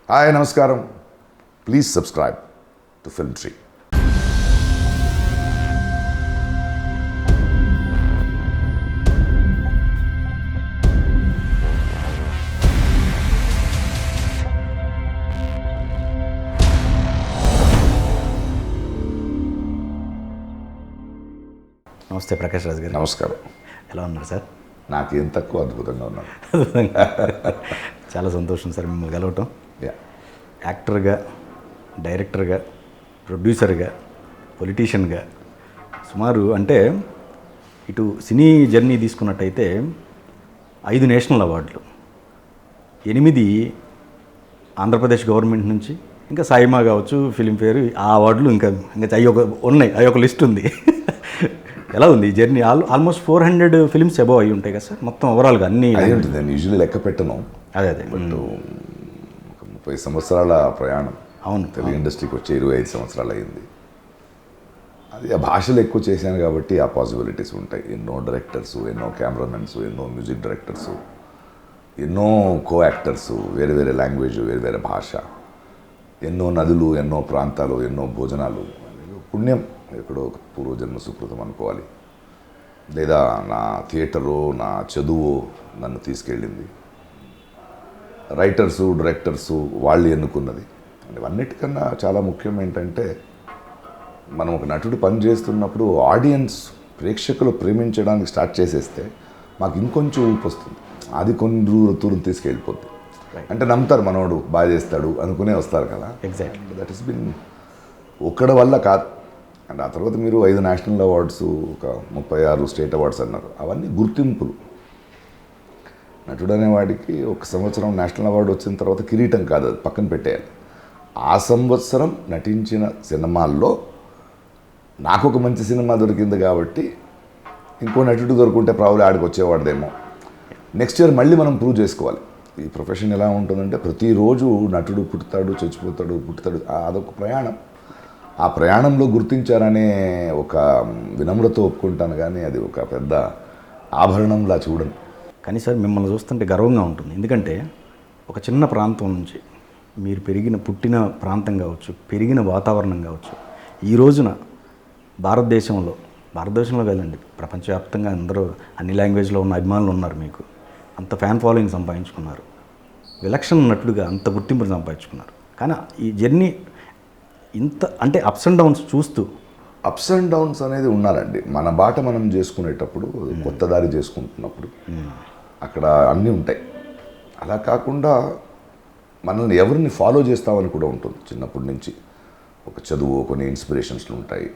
Hi నమస్కారం. Please subscribe to film tree. నమస్తే ప్రకాష్ రాజ్ గారు. నమస్కారం. ఎలా ఉన్నారు సార్? నాకేం తక్కువ అద్భుతంగా ఉన్నాను. చాలా సంతోషం సార్ మిమ్మల్ని కలవటం. యా, యాక్టర్గా, డైరెక్టర్గా, ప్రొడ్యూసర్గా, పొలిటీషియన్గా సుమారు అంటే ఇటు సినీ జర్నీ తీసుకున్నట్టయితే 5 నేషనల్ అవార్డులు, 8 ఆంధ్రప్రదేశ్ గవర్నమెంట్ నుంచి, ఇంకా సాయిమా కావచ్చు, ఫిలింఫేర్ ఆ అవార్డులు ఇంకా అవి ఉన్నాయి, అవి ఒక లిస్ట్ ఉంది. ఎలా ఉంది ఈ జర్నీ? ఆల్మోస్ట్ 400 ఫిల్మ్స్ అబౌవ్ అయ్యి ఉంటాయి కదా సార్ మొత్తం ఓవరాల్గా అన్ని? అదే ఉంటుంది. నేను యూజువల్లీ లెక్క పెట్టను. అదే బట్ ఒక 30 సంవత్సరాల ప్రయాణం. అవును, తెలుగు ఇండస్ట్రీకి వచ్చే 25 సంవత్సరాలు అయింది. అది ఆ భాషలు ఎక్కువ చేశాను కాబట్టి ఆ పాసిబిలిటీస్ ఉంటాయి. ఎన్నో డైరెక్టర్సు, ఎన్నో కెమెరామెన్స్, ఎన్నో మ్యూజిక్ డైరెక్టర్సు, ఎన్నో కో యాక్టర్సు, వేరే వేరే లాంగ్వేజ్, వేరే వేరే భాష, ఎన్నో నదులు, ఎన్నో ప్రాంతాలు, ఎన్నో భోజనాలు. పుణ్యం ఎక్కడో ఒక పూర్వజన్మ సుకృతం అనుకోవాలి. లేదా నా థియేటరు, నా చదువు నన్ను తీసుకెళ్ళింది. రైటర్సు, డైరెక్టర్సు వాళ్ళు ఎన్నుకున్నది. అన్నిటికన్నా చాలా ముఖ్యం ఏంటంటే, మనం ఒక నటుడు పని చేస్తున్నప్పుడు ఆడియన్స్, ప్రేక్షకులు ప్రేమించడానికి స్టార్ట్ చేసేస్తే మాకు ఇంకొంచెం ఊపు వస్తుంది. అది కొన్ని దూరం తీసుకెళ్ళిపోద్ది. అంటే నమ్ముతారు మనోడు బాగా చేస్తాడు అనుకునే వస్తారు కదా. ఎగ్జాక్ట్లీ. దట్ ఈస్ బిన్ ఒక్కడి వల్ల కాదు. అండ్ ఆ తర్వాత మీరు 5 నేషనల్ అవార్డ్స్, ఒక 36 స్టేట్ అవార్డ్స్ అన్నారు. అవన్నీ గుర్తింపులు. నటుడు అనేవాడికి ఒక సంవత్సరం నేషనల్ అవార్డు వచ్చిన తర్వాత కిరీటం కాదు, అది పక్కన పెట్టేయాలి. ఆ సంవత్సరం నటించిన సినిమాల్లో నాకు ఒక మంచి సినిమా దొరికింది కాబట్టి ఇంకో నటుడు దొరుకుంటే ప్రాబ్లం ఆడికి వచ్చేవాడిదేమో. నెక్స్ట్ ఇయర్ మళ్ళీ మనం ప్రూవ్ చేసుకోవాలి. ఈ ప్రొఫెషన్ ఎలా ఉంటుందంటే ప్రతిరోజు నటుడు పుడతాడు, చచ్చిపోతాడు, పుడతాడు. అదొక ప్రయాణం. ఆ ప్రయాణంలో గుర్తించారనే ఒక వినమ్రత ఒప్పుకుంటాను, కానీ అది ఒక పెద్ద ఆభరణంలా చూడను. కానీ సార్ మిమ్మల్ని చూస్తుంటే గర్వంగా ఉంటుంది. ఎందుకంటే ఒక చిన్న ప్రాంతం నుంచి మీరు పుట్టిన ప్రాంతం కావచ్చు, పెరిగిన వాతావరణం కావచ్చు, ఈ రోజున భారతదేశంలో కాదండి, ప్రపంచవ్యాప్తంగా అందరూ అన్ని లాంగ్వేజ్లో ఉన్న అభిమానులు ఉన్నారు. మీకు అంత ఫ్యాన్ ఫాలోయింగ్ సంపాదించుకున్నారు. విలక్షణ నటుడుగా అంత గుర్తింపుని సంపాదించుకున్నారు. కానీ ఈ జర్నీ ఇంత అంటే అప్స్ అండ్ డౌన్స్ చూస్తూ, అప్స్ అండ్ డౌన్స్ అనేది ఉండాలండి. మన బాట మనం చేసుకునేటప్పుడు, కొత్త దారి చేసుకుంటున్నప్పుడు అక్కడ అన్నీ ఉంటాయి. అలా కాకుండా మనల్ని ఎవరిని ఫాలో చేస్తామని కూడా ఉంటుంది. చిన్నప్పటి నుంచి ఒక చదువు, కొన్ని ఇన్స్పిరేషన్స్లు ఉంటాయి.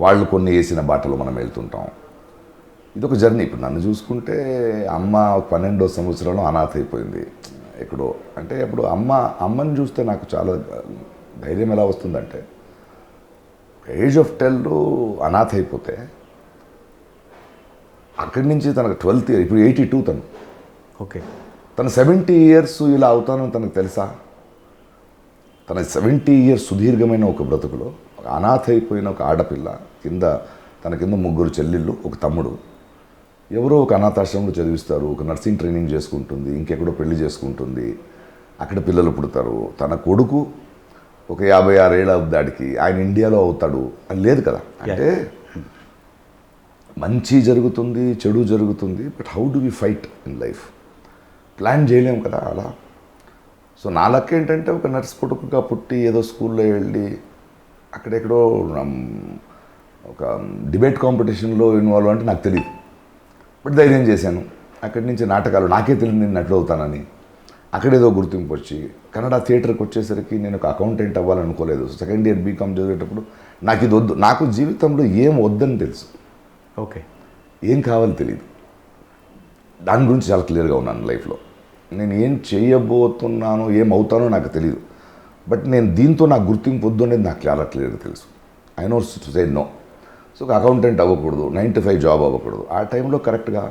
వాళ్ళు కొన్ని వేసిన బాటలో మనం వెళ్తుంటాం. ఇదొక జర్నీ. ఇప్పుడు నన్ను చూసుకుంటే అమ్మ 12వ సంవత్సరంలో అనాథ అయిపోయింది ఎక్కడో. అంటే ఇప్పుడు అమ్మని చూస్తే నాకు చాలా ధైర్యం ఎలా వస్తుందంటే, ఏజ్ ఆఫ్ 12 అనాథ అయిపోతే అక్కడి నుంచి తనకు 12th ఇయర్, ఇప్పుడు 82 తను. ఓకే, తను 70 years ఇలా అవుతానని తనకు తెలుసా? తన 70 years సుదీర్ఘమైన ఒక బ్రతుకులో ఒక అనాథ అయిపోయిన ఒక ఆడపిల్ల, తన కింద 3 చెల్లెళ్ళు, ఒక తమ్ముడు, ఎవరో ఒక అనాథాశ్రమంలో చదివిస్తారు. ఒక నర్సింగ్ ట్రైనింగ్ చేసుకుంటుంది, ఇంకెక్కడో పెళ్లి చేసుకుంటుంది, అక్కడ పిల్లలు పుడతారు. తన కొడుకు ఒక 56 ఏళ్ళ దాడికి ఆయన ఇండియాలో అవుతాడు అని లేదు కదా. అంటే మంచి జరుగుతుంది, చెడు జరుగుతుంది. But how do we fight in life? Plan చేయలేము కదా అలా. సో నా లక్ ఏంటంటే ఒక నర్స్ కొడుకుగా పుట్టి ఏదో స్కూల్లో వెళ్ళి అక్కడెక్కడో ఒక డిబేట్ కాంపిటీషన్లో ఇన్వాల్వ్ అంటే నాకు తెలియదు. బట్ ధైర్యం చేశాను. అక్కడి నుంచి నాటకాలు, నాకే తెలియదు నేను నటుడు అవుతానని. అక్కడేదో గుర్తింపు వచ్చి కన్నడ థియేటర్కి వచ్చేసరికి నేను ఒక అకౌంటెంట్ అవ్వాలనుకోలేదు. సెకండ్ ఇయర్ బీకామ్ చదివేటప్పుడు నాకు ఇది వద్దు, నాకు జీవితంలో ఏం వద్దని తెలుసు. ఓకే, ఏం కావాలో తెలియదు. దాని గురించి చాలా క్లియర్గా ఉన్నాను లైఫ్లో. నేను ఏం చేయబోతున్నానో, ఏం అవుతానో నాకు తెలియదు. బట్ నేను దీంతో నాకు గుర్తింపు వద్దు అనేది నాకు చాలా క్లియర్గా తెలుసు. I know to say no. So ఒక అకౌంటెంట్ అవ్వకూడదు, 9 to 5 జాబ్ అవ్వకూడదు. ఆ టైంలో కరెక్ట్గా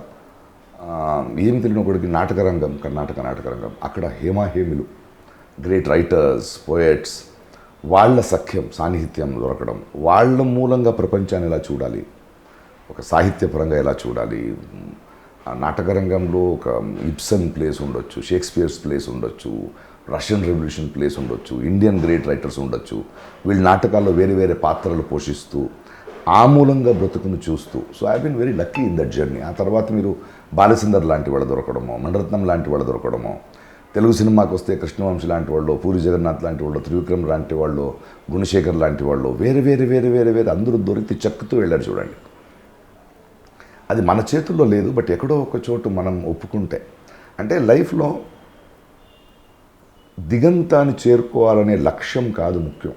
ఏమి తెలియని ఒకటికి నాటకరంగం, కర్ణాటక నాటకరంగం, అక్కడ హేమాహేమిలు, గ్రేట్ రైటర్స్, పోయట్స్, వాళ్ళ సఖ్యం, సాన్నిహిత్యం దొరకడం, వాళ్ళ మూలంగా ప్రపంచాన్ని ఎలా చూడాలి, ఒక సాహిత్యపరంగా ఎలా చూడాలి, నాటక రంగంలో ఒక ఇబ్సన్ ప్లేస్ ఉండొచ్చు, షేక్స్పియర్స్ ప్లేస్ ఉండొచ్చు, రష్యన్ రెవల్యూషన్ ప్లేస్ ఉండొచ్చు, ఇండియన్ గ్రేట్ రైటర్స్ ఉండొచ్చు. వీళ్ళ నాటకాల్లో వేరే వేరే పాత్రలు పోషిస్తూ ఆ మూలంగా బ్రతుకును చూస్తూ. So I been very lucky in that journey. ఆ తర్వాత మీరు బాలచందర్ లాంటి వాళ్ళు దొరకడమో, మణిరత్నం లాంటి వాళ్ళు దొరకడమో, తెలుగు సినిమాకి వస్తే కృష్ణవంశీ లాంటి వాళ్ళు, పూరి జగన్నాథ్ లాంటి వాళ్ళు, త్రివిక్రమ్ లాంటి వాళ్ళు, గుణశేఖర్ లాంటి వాళ్ళు, వేరే వేరే వేరే వేరే వేరే అందరూ దొరికి చెక్కుతూ వెళ్ళారు చూడండి. అది మన చేతుల్లో లేదు, బట్ ఎక్కడో ఒక చోటు మనం ఒప్పుకుంటే, అంటే లైఫ్లో దిగంతాన్ని చేరుకోవాలనే లక్ష్యం కాదు ముఖ్యం,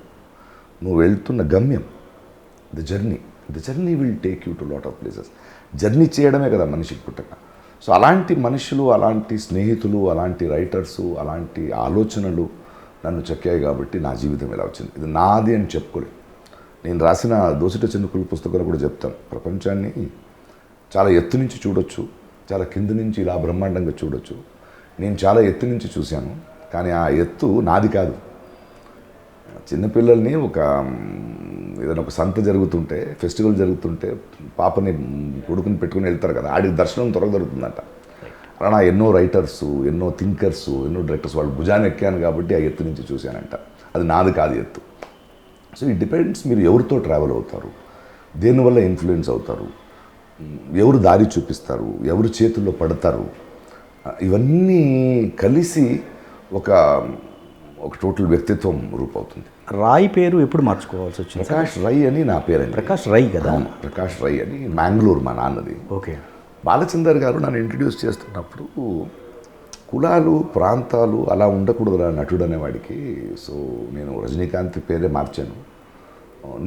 నువ్వు వెళ్తున్న గమ్యం. The journey will take you to lot of places. Journey చేయడమే కదా మనిషికి పుట్టక. సో అలాంటి మనుషులు, అలాంటి స్నేహితులు, అలాంటి రైటర్సు, అలాంటి ఆలోచనలు నన్ను చెక్కాయి కాబట్టి నా జీవితం ఇలా వచ్చింది. ఇది నాది అని చెప్పుకోలేదు. నేను రాసిన దోసిట చినుకుల పుస్తకంలో కూడా చెప్తాను, ప్రపంచాన్ని చాలా ఎత్తు నుంచి చూడొచ్చు, చాలా కింద నుంచి ఇలా బ్రహ్మాండంగా చూడొచ్చు. నేను చాలా ఎత్తు నుంచి చూశాను, కానీ ఆ ఎత్తు నాది కాదు. చిన్నపిల్లల్ని ఏదైనా ఒక సంత జరుగుతుంటే, ఫెస్టివల్ జరుగుతుంటే పాపని కొడుకుని పెట్టుకుని వెళ్తారు కదా, ఆడికి దర్శనం త్వరగా దొరుకుతుందంట. అలా ఎన్నో రైటర్సు, ఎన్నో థింకర్సు, ఎన్నో డైరెక్టర్స్ వాళ్ళు భుజాన్ని ఎక్కాను కాబట్టి ఆ ఎత్తు నుంచి చూశానంట. అది నాది కాదు ఎత్తు. సో ఇట్ డిపెండ్స్ మీరు ఎవరితో ట్రావెల్ అవుతారు, దేనివల్ల ఇన్ఫ్లుయెన్స్ అవుతారు, ఎవరు దారి చూపిస్తారు, ఎవరు చేతుల్లో పడతారు, ఇవన్నీ కలిసి ఒక టోటల్ వ్యక్తిత్వం రూపవుతుంది. రాయ్ పేరు ఎప్పుడు మార్చుకోవాల్సి వచ్చింది? ప్రకాష్ రై అని నా పేరండి. ప్రకాష్ రై కదా? ప్రకాష్ రై అని, మ్యాంగ్లూర్ మా నాన్నది. ఓకే. బాలచందర్ గారు నన్ను ఇంట్రడ్యూస్ చేస్తున్నప్పుడు కులాలు, ప్రాంతాలు అలా ఉండకూడదు నటుడు అనేవాడికి. సో నేను రజనీకాంత్ పేరే మార్చాను.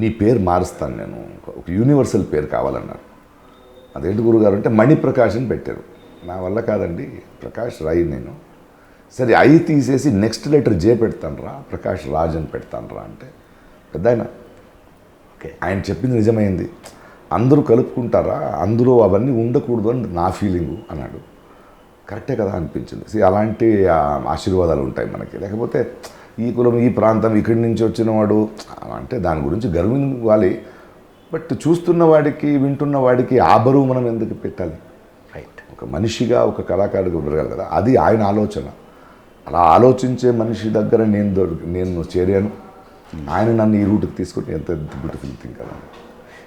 నీ పేరు మారుస్తాను నేను, ఒక యూనివర్సల్ పేరు కావాలన్నారు. అదేంటి గురుగారు అంటే మణిప్రకాష్ అని పెట్టారు. నా వల్ల కాదండి, ప్రకాష్ రై నేను. సరే ఐ తీసేసి నెక్స్ట్ లెటర్ జే పెడతాను రా, ప్రకాష్ రాజ్ అని పెడతాను రా అంటే, పెద్ద ఓకే, ఆయన చెప్పింది నిజమైంది. అందరూ కలుపుకుంటారా, అందులో అవన్నీ ఉండకూడదు అని నా ఫీలింగు అన్నాడు. కరెక్టే కదా అనిపించింది. అలాంటి ఆశీర్వాదాలు ఉంటాయి మనకి. లేకపోతే ఈ కులం, ఈ ప్రాంతం, ఇక్కడి నుంచి వచ్చిన వాడు అంటే దాని గురించి గర్వించాలి. బట్ చూస్తున్న వాడికి, వింటున్న వాడికి ఆ బరువు మనం ఎందుకు పెట్టాలి? రైట్. ఒక మనిషిగా, ఒక కళాకారుడిగా ఉండగలరు కదా, అది ఆయన ఆలోచన. అలా ఆలోచించే మనిషి దగ్గర నేను చేరాను. ఆయన నన్ను ఈ రూట్కి తీసుకుంటే ఎంత బ్యూటిఫుల్ థింగ్ కదా.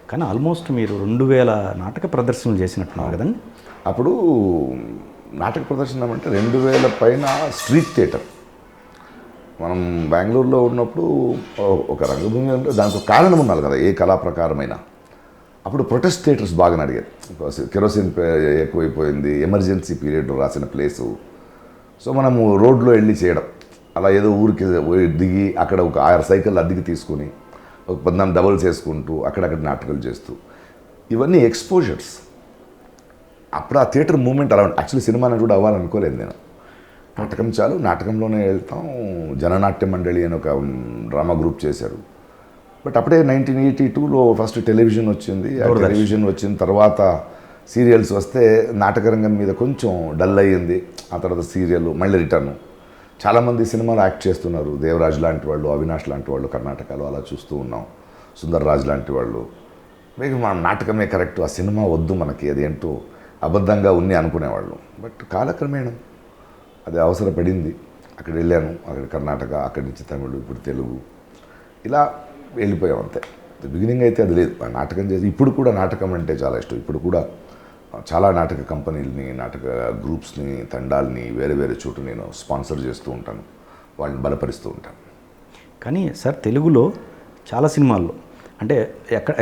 కానీ ఆల్మోస్ట్ మీరు 2000 నాటక ప్రదర్శనలు చేసినట్టున్నారు కదండి. అప్పుడు నాటక ప్రదర్శన అంటే 2000 పైన స్ట్రీట్ థియేటర్. మనం బెంగళూరులో ఉన్నప్పుడు ఒక రంగభూమి అంటే దానికి ఒక కారణం ఉండాలి కదా, ఏ కళా ప్రకారమైనా. అప్పుడు ప్రొటెస్ట్ థియేటర్స్ బాగా అడిగారు. కెరోసిన్ ఎక్కువైపోయింది, ఎమర్జెన్సీ పీరియడ్లో రాసిన ప్లేసు. సో మనము రోడ్లో వెళ్ళి చేయడం, అలా ఏదో ఊరికి దిగి అక్కడ ఒక 6 సైకిల్ అద్దెకి తీసుకుని ఒక 14 డబల్స్ వేసుకుంటూ అక్కడక్కడ నాటకాలు చేస్తూ, ఇవన్నీ ఎక్స్పోజర్స్. అప్పుడు ఆ థియేటర్ మూమెంట్ అలా యాక్చువల్లీ సినిమా కూడా అవ్వాలనుకోలేదు నేను. నాటకం చాలు, నాటకంలోనే వెళ్తాం. జననాట్య మండలి అని ఒక డ్రామా గ్రూప్ చేశారు. బట్ అప్పుడే 1982లో ఫస్ట్ టెలివిజన్ వచ్చింది. ఆ టెలివిజన్ వచ్చిన తర్వాత సీరియల్స్ వస్తే నాటకరంగం మీద కొంచెం డల్ అయ్యింది. ఆ తర్వాత సీరియల్ మళ్ళీ రిటర్ను. చాలామంది సినిమాలు యాక్ట్ చేస్తున్నారు, దేవరాజ్ లాంటి వాళ్ళు, అవినాష్ లాంటి వాళ్ళు కర్ణాటకలో అలా చూస్తూ ఉన్నాం, సుందర్ రాజ్ లాంటి వాళ్ళు. మేబీ మన నాటకమే కరెక్ట్, ఆ సినిమా వద్దు మనకి, అది ఏంటో అబద్ధంగా ఉంది అనుకునేవాళ్ళు. బట్ కాలక్రమేణం అది అవసరపడింది. అక్కడ వెళ్ళాను, అక్కడ కర్ణాటక, అక్కడి నుంచి తమిళ్, ఇప్పుడు తెలుగు, ఇలా వెళ్ళిపోయాం అంతే. బిగినింగ్ అయితే అది లేదు. నాటకం చేసి ఇప్పుడు కూడా నాటకం అంటే చాలా ఇష్టం. ఇప్పుడు కూడా చాలా నాటక కంపెనీలని, నాటక గ్రూప్స్ని, తండాలని వేరే వేరే చోటు నేను స్పాన్సర్ చేస్తూ ఉంటాను, వాళ్ళని బలపరుస్తూ ఉంటాను. కానీ సార్ తెలుగులో చాలా సినిమాల్లో అంటే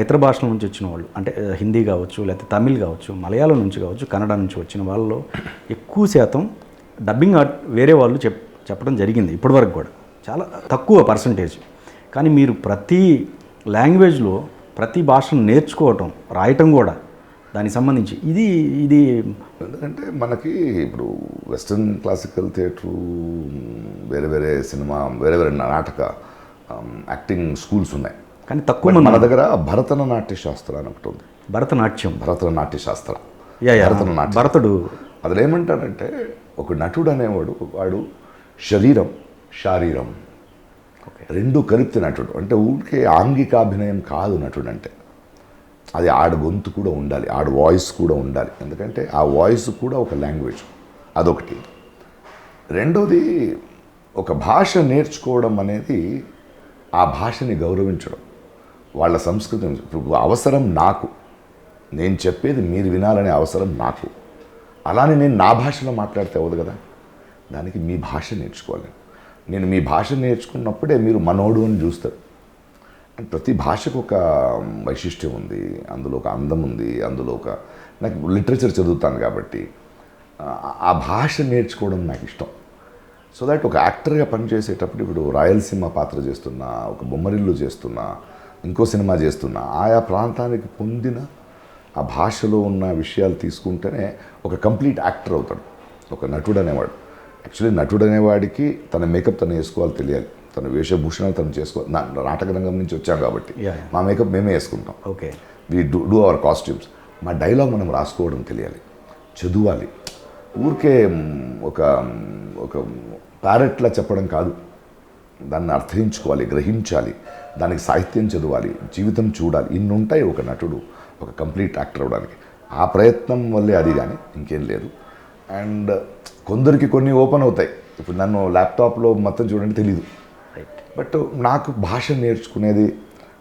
ఇతర భాషల నుంచి వచ్చిన వాళ్ళు, అంటే హిందీ కావచ్చు, లేకపోతే తమిళ్ కావచ్చు, మలయాళం నుంచి కావచ్చు, కన్నడ నుంచి వచ్చిన వాళ్ళలో ఎక్కువ శాతం డబ్బింగ్ వేరే వాళ్ళు చెప్పడం జరిగింది ఇప్పటివరకు కూడా, చాలా తక్కువ పర్సంటేజ్. కానీ మీరు ప్రతి లాంగ్వేజ్లో ప్రతి భాషను నేర్చుకోవటం, రాయటం కూడా దానికి సంబంధించి ఇది ఎందుకంటే మనకి ఇప్పుడు వెస్ట్రన్ క్లాసికల్ థియేటరు, వేరే వేరే సినిమా, వేరే వేరే నాటక యాక్టింగ్ స్కూల్స్ ఉన్నాయి. కానీ తక్కువ మన దగ్గర భరతనాట్య శాస్త్రం అని ఒకటి ఉంది. భరతనాట్య శాస్త్రం. భరతుడు అదిలో ఏమంటాడంటే, ఒక నటుడు అనేవాడు, వాడు శరీరం, శారీరం రెండు కలిపితే నటుడు. అంటే ఊరికే ఆంగికాభినయం కాదు నటుడు అంటే. అది ఆడ గొంతు కూడా ఉండాలి, ఆడ వాయిస్ కూడా ఉండాలి. ఎందుకంటే ఆ వాయిస్ కూడా ఒక లాంగ్వేజ్, అదొకటి. రెండోది ఒక భాష నేర్చుకోవడం అనేది ఆ భాషని గౌరవించడం, వాళ్ళ సంస్కృతి ఇప్పుడు అవసరం నాకు, నేను చెప్పేది మీరు వినాలనే అవసరం నాకు. అలానే నేను నా భాషలో మాట్లాడితే అవ్వదు కదా, దానికి మీ భాష నేర్చుకోవాలి. నేను మీ భాష నేర్చుకున్నప్పుడే మీరు మనోడు అని చూస్తారు. అండ్ ప్రతి భాషకు ఒక వైశిష్ట్యం ఉంది, అందులో ఒక అందం ఉంది, అందులో ఒక నాకు లిటరేచర్ చదువుతాను కాబట్టి ఆ భాష నేర్చుకోవడం నాకు ఇష్టం. సో దట్ ఒక యాక్టర్గా పనిచేసేటప్పుడు ఇప్పుడు రాయలసీమ పాత్ర చేస్తున్నా, ఒక బొమ్మరిల్లు చేస్తున్నా, ఇంకో సినిమా చేస్తున్నా, ఆయా ప్రాంతానికి పొందిన ఆ భాషలో ఉన్న విషయాలు తీసుకుంటేనే ఒక కంప్లీట్ యాక్టర్ అవుతాడు ఒక నటుడు అనేవాడు. యాక్చువల్లీ నటుడు అనేవాడికి తన మేకప్ తను వేసుకోవాలి తెలియాలి, తన వేషభూషణాలు తను చేసుకోవాలి. నాటక రంగం నుంచి వచ్చాం కాబట్టి మా మేకప్ మేమే వేసుకుంటాం. Okay, we do our costumes. మా డైలాగ్ మనం రాసుకోవడం తెలియాలి, చదవాలి. ఊరికే ఒక ఒక ప్యారెట్లా చెప్పడం కాదు, దాన్ని అర్థించుకోవాలి, గ్రహించాలి, దానికి సాహిత్యం చదవాలి, జీవితం చూడాలి. ఇన్ని ఉంటాయి ఒక నటుడు ఒక కంప్లీట్ యాక్టర్ అవ్వడానికి. ఆ ప్రయత్నం వల్లే అది, కానీ ఇంకేం లేదు. అండ్ కొందరికి కొన్ని ఓపెన్ అవుతాయి. ఇప్పుడు నన్ను ల్యాప్టాప్లో మొత్తం చూడండి తెలీదు, బట్ నాకు భాష నేర్చుకునేది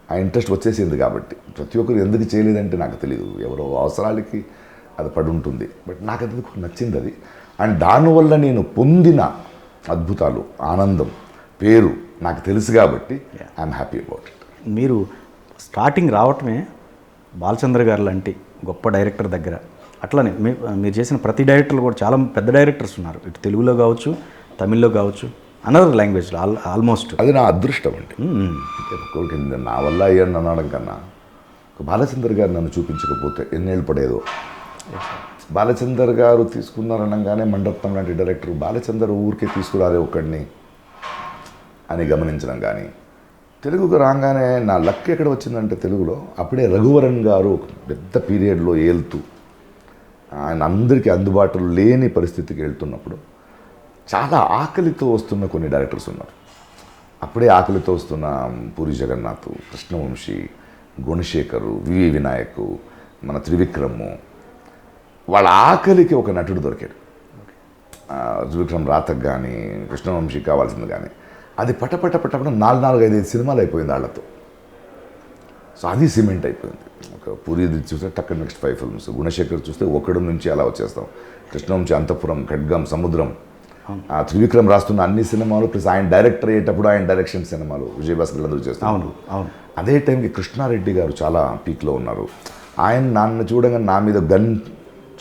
ఆ ఇంట్రెస్ట్ వచ్చేసింది కాబట్టి ప్రతి ఒక్కరు ఎందుకు చేయలేదంటే నాకు తెలియదు, ఎవరో అవసరాలకి అది పడి ఉంటుంది. బట్ నాకు అది నచ్చింది అది. అండ్ దానివల్ల నేను పొందిన అద్భుతాలు, ఆనందం, పేరు నాకు తెలుసు కాబట్టి ఐఎమ్ హ్యాపీ అబౌట్ ఇట్. మీరు స్టార్టింగ్ రావటమే బాలచంద్ర గారు లాంటి గొప్ప డైరెక్టర్ దగ్గర. అట్లానే మీరు చేసిన ప్రతి డైరెక్టర్లు కూడా చాలా పెద్ద డైరెక్టర్స్ ఉన్నారు, ఇటు తెలుగులో కావచ్చు, తమిళ్లో కావచ్చు, అనదర్ లాంగ్వేజ్లో ఆల్మోస్ట్. అది నా అదృష్టం అండి. నా వల్ల అయ్యాను అనడం కన్నా బాలచంద్ర గారు నన్ను చూపించకపోతే ఎన్నేళ్ళు పడేదో. బాలచందర్ గారు తీసుకున్నారనగానే మండపం లాంటి డైరెక్టర్ బాలచందర్ ఊరికే తీసుకురారే ఒకడిని అని గమనించడం కానీ, తెలుగుకు రాగానే నా లక్ ఎక్కడ వచ్చిందంటే తెలుగులో అప్పుడే రఘువరన్ గారు ఒక పెద్ద పీరియడ్లో ఏలుతూ ఆయన అందరికీ అందుబాటులో లేని పరిస్థితికి వెళ్తున్నప్పుడు చాలా ఆకలితో వస్తున్న కొన్ని డైరెక్టర్స్ ఉన్నారు. అప్పుడే ఆకలితో వస్తున్న పూరి జగన్నాథ్, కృష్ణవంశీ, గుణశేఖరు, వివి వినాయక్, మన త్రివిక్రము, వాళ్ళ ఆకలికి ఒక నటుడు దొరికాడు. త్రివిక్రమ్ రాతకు కానీ కృష్ణవంశీ కావాల్సింది కానీ అది పటపట 4-5 సినిమాలు అయిపోయింది వాళ్ళతో. సో అది సిమెంట్ అయిపోయింది. ఒక పూరి చూస్తే టక్క నెక్స్ట్ 5 ఫిల్మ్స్, గుణశేఖర్ చూస్తే ఒకడు నుంచి అలా వచ్చేస్తాం, కృష్ణవంశీ అంతఃపురం, ఖడ్గం, సముద్రం, త్రివిక్రమ్ రాస్తున్న అన్ని సినిమాలు ప్లస్ ఆయన డైరెక్టర్ అయ్యేటప్పుడు ఆయన డైరెక్షన్ సినిమాలు విజయభాస్కర్ అందరూ చేస్తాం. అవును అవును. అదే టైంకి కృష్ణారెడ్డి గారు చాలా పీక్లో ఉన్నారు. ఆయన నన్ను చూడగా నా మీద గన్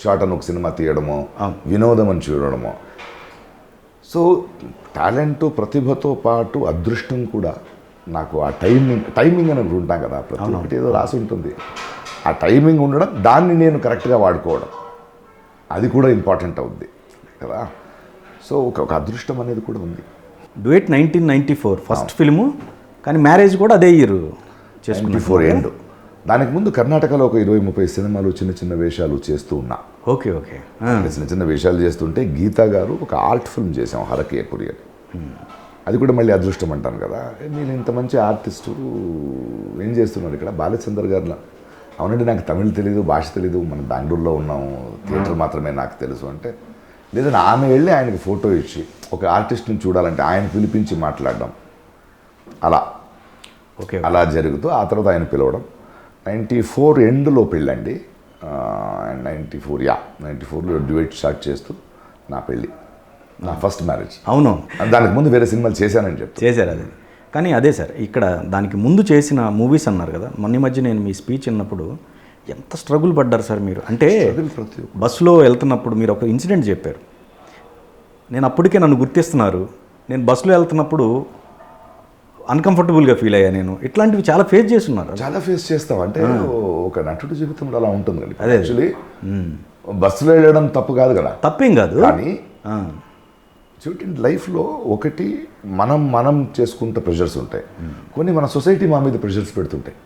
షాట్ అని ఒక సినిమా తీయడమో, వినోదం అని చూడడమో. సో టాలెంట్, ప్రతిభతో పాటు అదృష్టం కూడా నాకు ఆ టైమింగ్ అని ఉంటాం కదా, ప్రతి ఒక్కటి ఏదో రాసి ఉంటుంది. ఆ టైమింగ్ ఉండడం, దాన్ని నేను కరెక్ట్గా వాడుకోవడం, అది కూడా ఇంపార్టెంట్ అవుద్ది కదా. సో ఒక అదృష్టం అనేది కూడా ఉంది. డ్యూయెట్ 1994 ఫస్ట్ ఫిల్ము, కానీ మ్యారేజ్ కూడా అదే ఇయర్ 94 ఎండ్. దానికి ముందు కర్ణాటకలో ఒక 20-30 సినిమాలు చిన్న చిన్న వేషాలు చేస్తూ ఉన్నా. Okay okay. చిన్న చిన్న వేషాలు చేస్తుంటే గీతా గారు ఒక ఆర్ట్ ఫిల్మ్ చేసాం, హరకే పురి అని. అది కూడా మళ్ళీ అదృష్టం అంటాను కదా. నేను ఇంత మంచి ఆర్టిస్టు ఏం చేస్తున్నాను ఇక్కడ బాలచందర్ గారిలో. అవునండి, నాకు తమిళ్ తెలీదు, భాష తెలీదు, మనం బెంగళూరులో ఉన్నాము, థియేటర్ మాత్రమే నాకు తెలుసు అంటే, లేదంటే ఆమె వెళ్ళి ఆయనకి ఫోటో ఇచ్చి ఒక ఆర్టిస్ట్ని చూడాలంటే ఆయన పిలిపించి మాట్లాడడం, అలా ఓకే అలా జరుగుతూ ఆ తర్వాత ఆయన పిలవడం. 94 ఎండ్లో పెళ్ళండి. 94లో డ్యూయెట్ స్టార్ట్ చేస్తూ నా పెళ్ళి, నా ఫస్ట్ మ్యారేజ్. అవును, దానికి ముందు వేరే సినిమాలు చేశానని చెప్పి చేశారు అది. కానీ అదే సార్, ఇక్కడ దానికి ముందు చేసిన మూవీస్ అన్నారు కదా, మొన్న మధ్య నేను మీ స్పీచ్ విన్నప్పుడు ఎంత స్ట్రగుల్ పడ్డారు సార్ మీరు. అంటే బస్సులో వెళ్తున్నప్పుడు మీరు ఒక ఇన్సిడెంట్ చెప్పారు, నేను అప్పటికే నన్ను గుర్తిస్తున్నారు, నేను బస్సులో వెళ్తున్నప్పుడు అన్కంఫర్టబుల్గా ఫీల్ అయ్యా నేను. ఇట్లాంటివి చాలా ఫేస్ చేస్తున్నారు. చాలా ఫేస్ చేస్తాం. అంటే ఒక నటుడు జీవితంలో అలా ఉంటుంది కదా. అదే యాక్చువల్లీ బస్సులో వెళ్ళడం తప్పు కాదు కదా, తప్పేం కాదు. కానీ చూడండి, లైఫ్లో ఒకటి మనం చేసుకుంటే ప్రెషర్స్ ఉంటాయి, కొన్ని మన సొసైటీ మా మీద ప్రెషర్స్ పెడుతుంటాయి.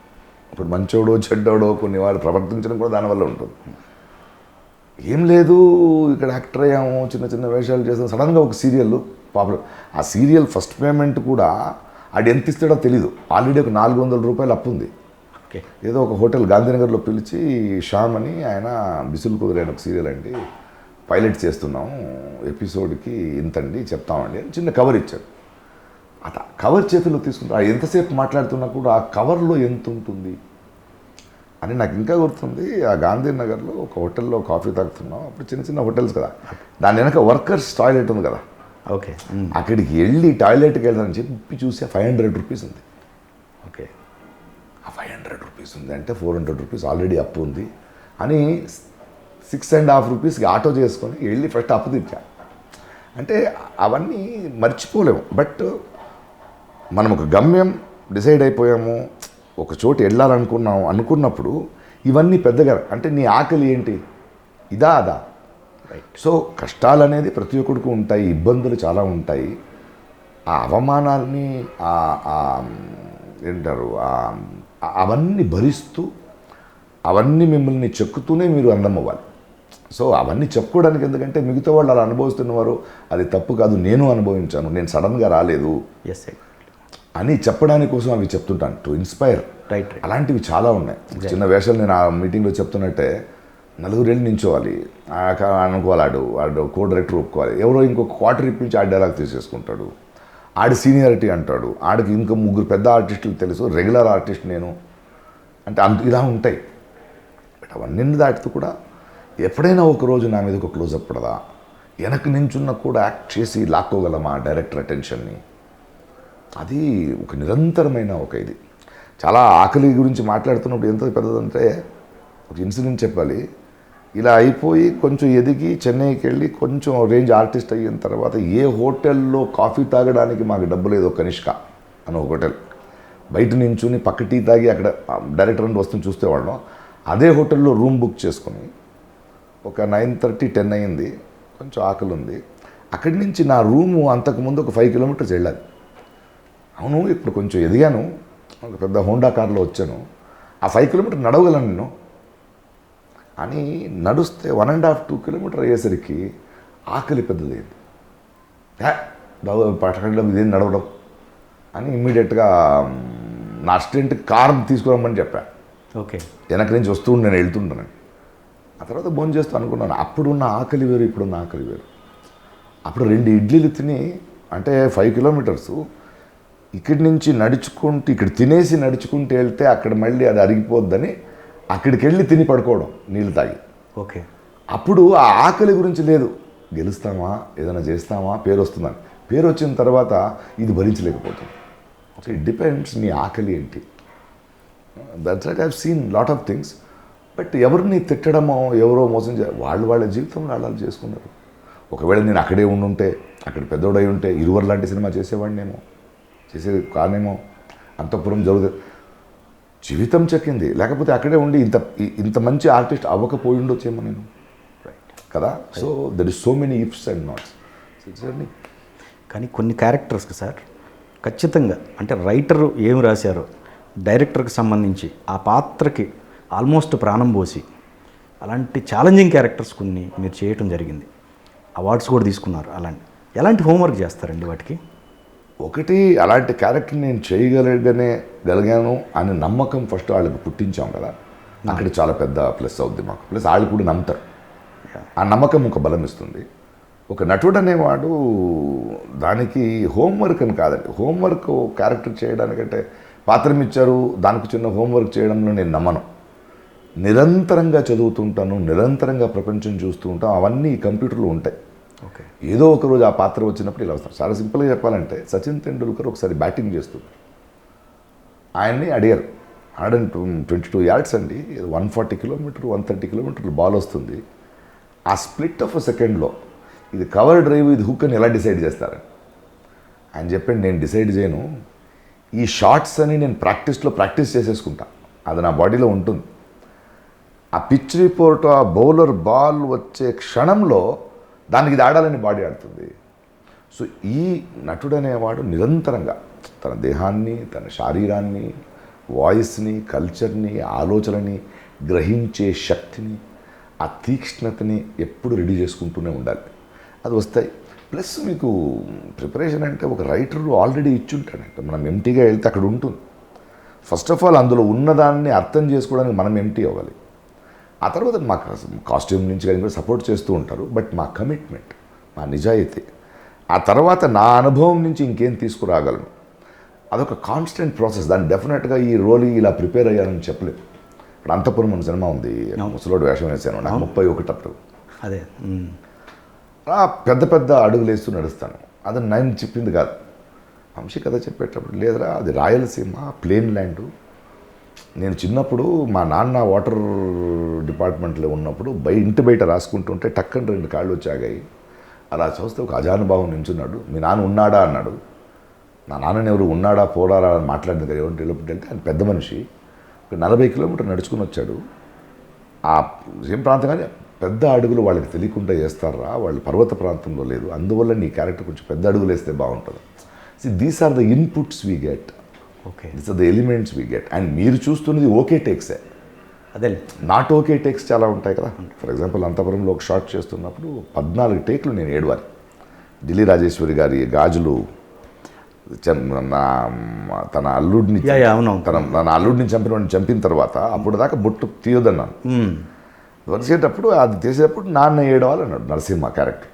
ఇప్పుడు మంచోడో చెడ్డోడో కొన్ని వాళ్ళు ప్రవర్తించడం కూడా దానివల్ల ఉంటుంది. ఏం లేదు, ఇక్కడ యాక్టర్ అయ్యాము, చిన్న చిన్న వేషాలు చేస్తాం, సడన్గా ఒక సీరియల్ పాపులర్. ఆ సీరియల్ ఫస్ట్ పేమెంట్ కూడా ఆడు ఎంత ఇస్తాడో తెలీదు. ఆల్రెడీ ఒక 400 రూపాయలు అప్పు ఉంది. ఏదో ఒక హోటల్ గాంధీనగర్లో పిలిచి శ్యామ్ అని ఆయన బిసులు కుదిరైన ఒక సీరియల్ అండి, పైలట్ చేస్తున్నాం, ఎపిసోడ్కి ఇంతండి చెప్తామండి అని చిన్న కవర్ ఇచ్చాడు. అత కవర్ చేతిలో తీసుకుంటారు. ఎంతసేపు మాట్లాడుతున్నా కూడా ఆ కవర్లో ఎంత ఉంటుంది అని నాకు ఇంకా గుర్తుంది. ఆ గాంధీనగర్లో ఒక హోటల్లో కాఫీ తాగుతున్నాం. అప్పుడు చిన్న చిన్న హోటల్స్ కదా, దాని వెనక వర్కర్స్ టాయిలెట్ ఉంది కదా, ఓకే. అక్కడికి వెళ్ళి టాయిలెట్కి వెళ్దామని చెప్పి చూసి 500 రూపీస్ ఉంది. ఓకే. ఆ 500 రూపీస్ ఉంది అంటే 400 రూపీస్ ఆల్రెడీ అప్పు ఉంది అని 6.5 రూపీస్కి ఆటో చేసుకొని వెళ్ళి ఫస్ట్ అప్పు తెచ్చా. అంటే అవన్నీ మర్చిపోలేము. బట్ మనం ఒక గమ్యం డిసైడ్ అయిపోయాము, ఒక చోటు అనుకున్నప్పుడు ఇవన్నీ పెద్దగా అంటే నీ ఆకలి ఏంటి, ఇదా అదా. రైట్. సో కష్టాలు అనేది ప్రతి ఒక్కడికి ఉంటాయి, ఇబ్బందులు చాలా ఉంటాయి. ఆ అవమానాల్ని ఏంటారు అవన్నీ భరిస్తూ అవన్నీ మిమ్మల్ని చెక్కుతూనే మీరు అందం అవ్వాలి. సో అవన్నీ చెప్పుకోవడానికి ఎందుకంటే మిగతా వాళ్ళు అలా అనుభవిస్తున్నవారు అది తప్పు కాదు, నేను అనుభవించాను, నేను సడన్గా రాలేదు ఎస్ అని చెప్పడానికి కోసం అవి చెప్తుంటాను, టు ఇన్స్పైర్. రైట్. అలాంటివి చాలా ఉన్నాయి. చిన్న వేషాలు నేను ఆ మీటింగ్లో చెప్తున్నట్టే, నలుగురు వెళ్ళి నించోవాలి, అనుకోవాలి, వాడు కో డైరెక్టర్ ఒప్పుకోవాలి, ఎవరో ఇంకొక క్వార్టర్ ఇప్పించి ఆ డైలాగ్ తీసేసుకుంటాడు, ఆడి సీనియారిటీ అంటాడు, ఆడికి ఇంకో 3 పెద్ద ఆర్టిస్టులు తెలుసు, రెగ్యులర్ ఆర్టిస్ట్ నేను అంటే ఇలా ఉంటాయి. బట్ అవన్నీ దాటుతూ కూడా ఎప్పుడైనా ఒకరోజు నా మీద ఒక క్లోజప్ పడదా, వెనక్కి నించున్న కూడా యాక్ట్ చేసి లాక్కోగలమా డైరెక్టర్ అటెన్షన్ని, అది ఒక నిరంతరమైన ఒక ఇది. చాలా ఆకలి గురించి మాట్లాడుతున్నప్పుడు ఎంత పెద్దదంటే ఒక ఇన్సిడెంట్ చెప్పాలి. ఇలా అయిపోయి కొంచెం ఎదిగి చెన్నైకి వెళ్ళి కొంచెం రేంజ్ ఆర్టిస్ట్ అయిన తర్వాత ఏ హోటల్లో కాఫీ తాగడానికి మాకు డబ్బు లేదు, కనిష్క అని ఒక హోటల్, బయట నించుని పక్క టీ తాగి అక్కడ డైరెక్టర్ అని వస్తుంది చూస్తేవాళ్ళం. అదే హోటల్లో రూమ్ బుక్ చేసుకొని ఒక 9:30, 10 అయింది, కొంచెం ఆకలి ఉంది. అక్కడి నుంచి నా రూము అంతకుముందు ఒక 5 కిలోమీటర్స్ వెళ్ళాలి. అవును ఇప్పుడు కొంచెం ఎదిగాను, ఒక పెద్ద హోండా కార్లో వచ్చాను, ఆ 5 కిలోమీటర్ నడవగలను నేను అని నడుస్తే 1.5, 2 కిలోమీటర్ అయ్యేసరికి ఆకలి పెద్దదైంది. బాబు పట్టకండి ఇదేం నడవడం అని ఇమ్మీడియట్గా నా అసిస్టెంట్కి కార్ తీసుకురమ్మని చెప్పాను. ఓకే. వెనక నుంచి వస్తూ నేను వెళ్తుంటాను. ఆ తర్వాత భోజనం చేస్తూ అనుకున్నాను, అప్పుడున్న ఆకలి వేరు, ఇప్పుడున్న ఆకలి వేరు. అప్పుడు 2 ఇడ్లీలు తిని అంటే 5 కిలోమీటర్సు ఇక్కడి నుంచి నడుచుకుంటూ ఇక్కడ తినేసి నడుచుకుంటూ వెళ్తే అక్కడ మళ్ళీ అది అరిగిపోద్దని అక్కడికి వెళ్ళి తిని పడుకోవడం నీళ్ళు తాగి. ఓకే. అప్పుడు ఆ ఆకలి గురించి లేదు, గెలుస్తామా ఏదైనా చేస్తామా పేరు వస్తుందని. పేరు వచ్చిన తర్వాత ఇది భరించలేకపోతుంది. సో ఇట్ డిపెండ్స్ నీ ఆకలి ఏంటి. That's right, I have seen lot of things. But ఎవరిని తిట్టడమో ఎవరో మోసం వాళ్ళ జీవితంలో వాళ్ళు చేసుకున్నారు. ఒకవేళ నేను అక్కడే ఉండుంటే, అక్కడ పెద్దోడై ఉంటే ఇరువర్ లాంటి సినిమా చేసేవాడినేమో, చేసేది కానేమో, అంతఃపురం జరుగుతుంది, జీవితం చెక్కింది. లేకపోతే అక్కడే ఉండి ఇంత మంచి ఆర్టిస్ట్ అవ్వకపోయి ఉండొచ్చేమో నేను, కదా. So there is so many ifs and nots. కానీ కొన్ని క్యారెక్టర్స్కి సార్ ఖచ్చితంగా అంటే రైటర్ ఏం రాశారో డైరెక్టర్కి సంబంధించి ఆ పాత్రకి ఆల్మోస్ట్ ప్రాణం పోసి అలాంటి ఛాలెంజింగ్ క్యారెక్టర్స్ కొన్ని మీరు చేయటం జరిగింది, అవార్డ్స్ కూడా తీసుకున్నారు. ఎలాంటి హోంవర్క్ చేస్తారండి వాటికి? ఒకటి, అలాంటి క్యారెక్టర్ నేను చేయగలిగాను అనే నమ్మకం ఫస్ట్ వాళ్ళకి పుట్టించాం కదా, అక్కడ చాలా పెద్ద ప్లస్ అవుద్ది మాకు. ప్లస్ వాళ్ళు కూడా నమ్ముతారు, ఆ నమ్మకం ఒక బలం ఇస్తుంది. ఒక నటుడు అనేవాడు దానికి హోంవర్క్ అని కాదండి. హోంవర్క్ క్యారెక్టర్ చేయడానికంటే పాత్రం ఇచ్చారు దానికి చిన్న హోంవర్క్ చేయడంలో నేను నమ్మను. నిరంతరంగా చదువుతుంటాను, నిరంతరంగా ప్రపంచం చూస్తూ ఉంటాం, అవన్నీ కంప్యూటర్లో ఉంటాయి. ఓకే. ఏదో ఒక రోజు ఆ పాత్ర వచ్చినప్పుడు ఇలా వస్తాం. చాలా సింపుల్గా చెప్పాలంటే సచిన్ తెండూల్కర్ ఒకసారి బ్యాటింగ్ చేస్తుంది, ఆయన్ని అడిగారు 122 yards అండి, 140 కిలోమీటర్ 130 కిలోమీటర్లు బాల్ వస్తుంది, ఆ స్ప్లిట్ ఆఫ్ సెకండ్లో ఇది కవర్ డ్రైవ్ ఇది హుక్ అని ఎలా డిసైడ్ చేస్తారని ఆయన చెప్పండి. నేను డిసైడ్ చేయను, ఈ షాట్స్ అని నేను ప్రాక్టీస్ చేసేసుకుంటా, అది నా బాడీలో ఉంటుంది. ఆ పిచ్ రిపోర్ట్ ఆ బౌలర్ బాల్ వచ్చే క్షణంలో దానికి ఇది ఆడాలని బాడీ ఆడుతుంది. సో ఈ నటుడు అనేవాడు నిరంతరంగా తన దేహాన్ని, తన శరీరాన్ని, వాయిస్ని, కల్చర్ని, ఆలోచనని గ్రహించే శక్తిని, ఆ తీక్ష్ణతని ఎప్పుడు రెడీ చేసుకుంటూనే ఉండాలి. అది వస్తాయి. ప్లస్ మీకు ప్రిపరేషన్ అంటే ఒక రైటర్ ఆల్రెడీ ఇచ్చుంటాడంటే మనం ఎంటీగా వెళ్తే అక్కడ ఉంటుంది. ఫస్ట్ ఆఫ్ ఆల్ అందులో ఉన్నదాన్ని అర్థం చేసుకోవడానికి మనం ఎంటీ అవ్వాలి. ఆ తర్వాత మాకు కాస్ట్యూమ్ నుంచి కానీ కూడా సపోర్ట్ చేస్తూ ఉంటారు. బట్ మా కమిట్మెంట్, మా నిజాయితీ, ఆ తర్వాత నా అనుభవం నుంచి ఇంకేం తీసుకురాగలను, అదొక కాన్స్టెంట్ ప్రాసెస్. దాన్ని డెఫినెట్గా ఈ రోల్ ఇలా ప్రిపేర్ అయ్యానని చెప్పలేదు. ఇప్పుడు అంతపురం అనే సినిమా ఉంది, ముసలోడు వేషం వేసాను, నాకు 31 అప్పుడు. అదే పెద్ద పెద్ద అడుగులు వేస్తూ నడుస్తాను. అది నేను చెప్పింది కాదు, వంశీ కథ చెప్పేటప్పుడు లేదురా అది రాయలసీమ ప్లేన్ ల్యాండ్. నేను చిన్నప్పుడు మా నాన్న వాటర్ డిపార్ట్మెంట్లో ఉన్నప్పుడు ఇంటి బయట రాసుకుంటుంటే టక్కన 2 కాళ్ళు వచ్చి ఆగాయి. అలా చూస్తే ఒక అజానుభావం నించున్నాడు. మీ నాన్న ఉన్నాడా అన్నాడు. నా నాన్నని ఎవరు ఉన్నాడా పోడారా అని మాట్లాడింది కదా, ఎవరి లోపలికి వెళ్తే ఆయన పెద్ద మనిషి ఒక 40 కిలోమీటర్లు నడుచుకుని వచ్చాడు. ఆ ఏం ప్రాంతం కానీ పెద్ద అడుగులు వాళ్ళకి తెలియకుండా వేస్తారా, వాళ్ళు పర్వత ప్రాంతంలో లేదు, అందువల్ల నీ క్యారెక్టర్ కొంచెం పెద్ద అడుగులు వేస్తే బాగుంటుంది. These are the inputs we get, okay, these are the elements we get. And మీరు చూస్తున్నది ఓకే టేక్సే, అదే నాట్ ఓకే టేక్స్ చాలా ఉంటాయి కదా. ఫర్ ఎగ్జాంపుల్ అంతపురంలో ఒక షాట్ చేస్తున్నప్పుడు 14 టేక్లు నేను ఏడవాలి. ఢిల్లీ రాజేశ్వరి గారి గాజులు తన అల్లుడిని తన అల్లుడిని చంపిన తర్వాత అప్పుడు దాకా బొట్టు తీయొద్దన్నాను. వచ్చేటప్పుడు అది తీసేటప్పుడు నాన్న ఏడవాలి అన్నాడు Narasimha character.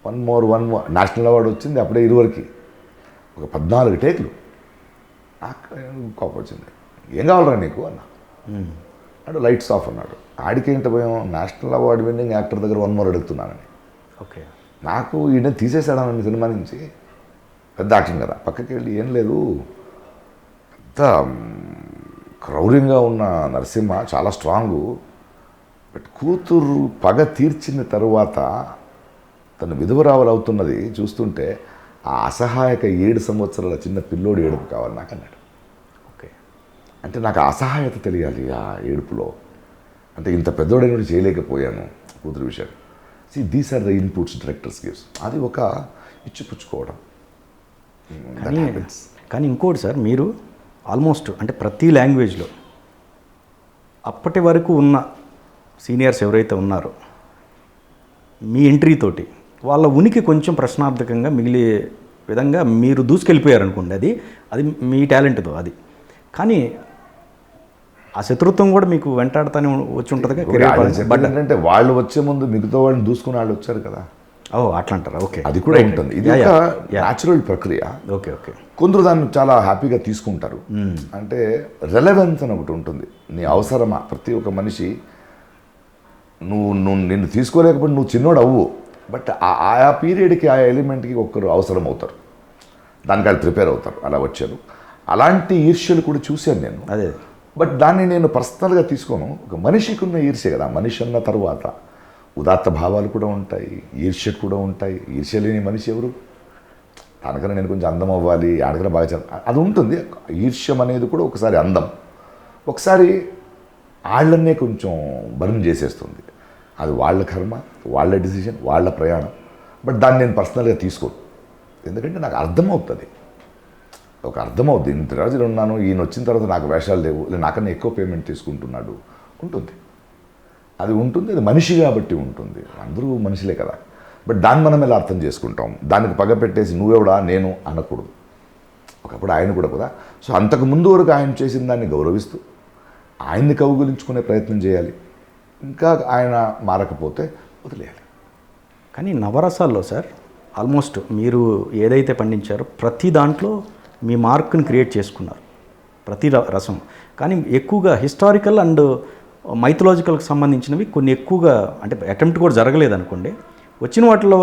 One more national award వచ్చింది అప్పుడే 20కి. ఒక 14 టేక్లు. నాకు కోపం వచ్చింది. ఏం కావాలరా నీకు అన్నా. అడు లైట్స్ ఆఫ్ అన్నాడు. ఆడికేంటి భయం, నేషనల్ అవార్డు విన్నింగ్ యాక్టర్ దగ్గర 1 మోర్ అడుగుతున్నానని. ఓకే, నాకు ఈయన తీసేసాడని సినిమా నుంచి. పెద్ద యాక్షన్ కదా, పక్కకి వెళ్ళి ఏం లేదు, పెద్ద క్రౌర్యంగా ఉన్న నరసింహ చాలా స్ట్రాంగు, బట్ కూతురు పగ తీర్చిన తరువాత తను విధవరావులు అవుతున్నది చూస్తుంటే ఆ అసహాయక 7 సంవత్సరాల చిన్న పిల్లోడు ఏడుపు కావాలి నాకు అన్నాడు. ఓకే, అంటే నాకు ఆ అసహాయత తెలియాలి ఆ ఏడుపులో. అంటే ఇంత పెద్దోడైన చేయలేకపోయాను కూతురు విషయం. These are the inputs directors gives. అది ఒక ఇచ్చిపుచ్చుకోవడం. కానీ ఇంకోటి సార్, మీరు ఆల్మోస్ట్ అంటే ప్రతి లాంగ్వేజ్లో అప్పటి వరకు ఉన్న సీనియర్స్ ఎవరైతే ఉన్నారో మీ ఎంట్రీతోటి వాళ్ళ ఉనికి కొంచెం ప్రశ్నార్థకంగా మిగిలే విధంగా మీరు దూసుకెళ్ళిపోయారనుకోండి, అది మీ టాలెంట్తో అది. కానీ ఆ శత్రుత్వం కూడా మీకు వెంటాడుతూనే వచ్చి ఉంటుంది. బట్ అంటే వాళ్ళు వచ్చే ముందు మిగతా వాళ్ళని దూసుకుని వాళ్ళు వచ్చారు కదా. ఓ అట్లా అంటారా? ఓకే, అది కూడా ఉంటుంది. ఇది ఒక న్యాచురల్ ప్రక్రియ. Okay okay. కొందరు దాన్ని చాలా హ్యాపీగా తీసుకుంటారు. అంటే రెలవెన్స్ అని ఒకటి ఉంటుంది. నీ అవసరమా, ప్రతి ఒక్క మనిషి నువ్వు నిన్ను తీసుకోలేకపోతే నువ్వు చిన్నోడు అవ్వు, బట్ ఆయా పీరియడ్కి ఆ ఎలిమెంట్కి ఒక్కరు అవసరం అవుతారు, దానికి వాళ్ళు ప్రిపేర్ అవుతారు. అలా వచ్చారు. అలాంటి ఈర్ష్యలు కూడా చూశాను నేను. అదే, బట్ దాన్ని నేను పర్సనల్గా తీసుకోను. ఒక మనిషికి ఉన్న ఈర్ష్య కదా, మనిషి అన్న తర్వాత ఉదాత్త భావాలు కూడా ఉంటాయి, ఈర్ష్య కూడా ఉంటాయి. ఈర్ష్య లేని మనిషి ఎవరు? దానికన్నా నేను కొంచెం అందం అవ్వాలి, ఆడకన్నా బాగా అది ఉంటుంది. ఈర్ష్యం అనేది కూడా ఒకసారి అందం, ఒకసారి వాళ్ళన్నే కొంచెం బర్న్ చేసేస్తుంది. అది వాళ్ళ కర్మ, వాళ్ళ డిసిషన్, వాళ్ళ ప్రయాణం. బట్ దాన్ని నేను పర్సనల్గా తీసుకోను, ఎందుకంటే నాకు అర్థమవుతుంది. ఒక అర్థమవుద్ది, ఇంత రోజులు ఉన్నాను, ఈయన వచ్చిన తర్వాత నాకు వేషాలు లేవు, లేదా నాకన్నా ఎక్కువ పేమెంట్ తీసుకుంటున్నాడు, ఉంటుంది. అది ఉంటుంది, అది మనిషి కాబట్టి ఉంటుంది. అందరూ మనుషులే కదా. బట్ దాన్ని మనం ఎలా అర్థం చేసుకుంటాం? దానికి పగ పెట్టేసి నువ్వెవడా నేను అనకూడదు. ఒకప్పుడు ఆయన కూడా కదా. సో అంతకు ముందు వరకు ఆయన చేసిన దాన్ని గౌరవిస్తూ ఆయన్ని కౌగులించుకునే ప్రయత్నం చేయాలి. ఇంకా ఆయన మారకపోతే వదిలేయాలి. కానీ నవరసాల్లో సార్ ఆల్మోస్ట్ మీరు ఏదైతే పండించారో ప్రతి దాంట్లో మీ మార్క్ని క్రియేట్ చేసుకున్నారు, ప్రతి రసం. కానీ ఎక్కువగా హిస్టారికల్ అండ్ మైథలాజికల్కి సంబంధించినవి కొన్ని ఎక్కువగా, అంటే అటెంప్ట్ కూడా జరగలేదు అనుకోండి. వచ్చిన వాటిలో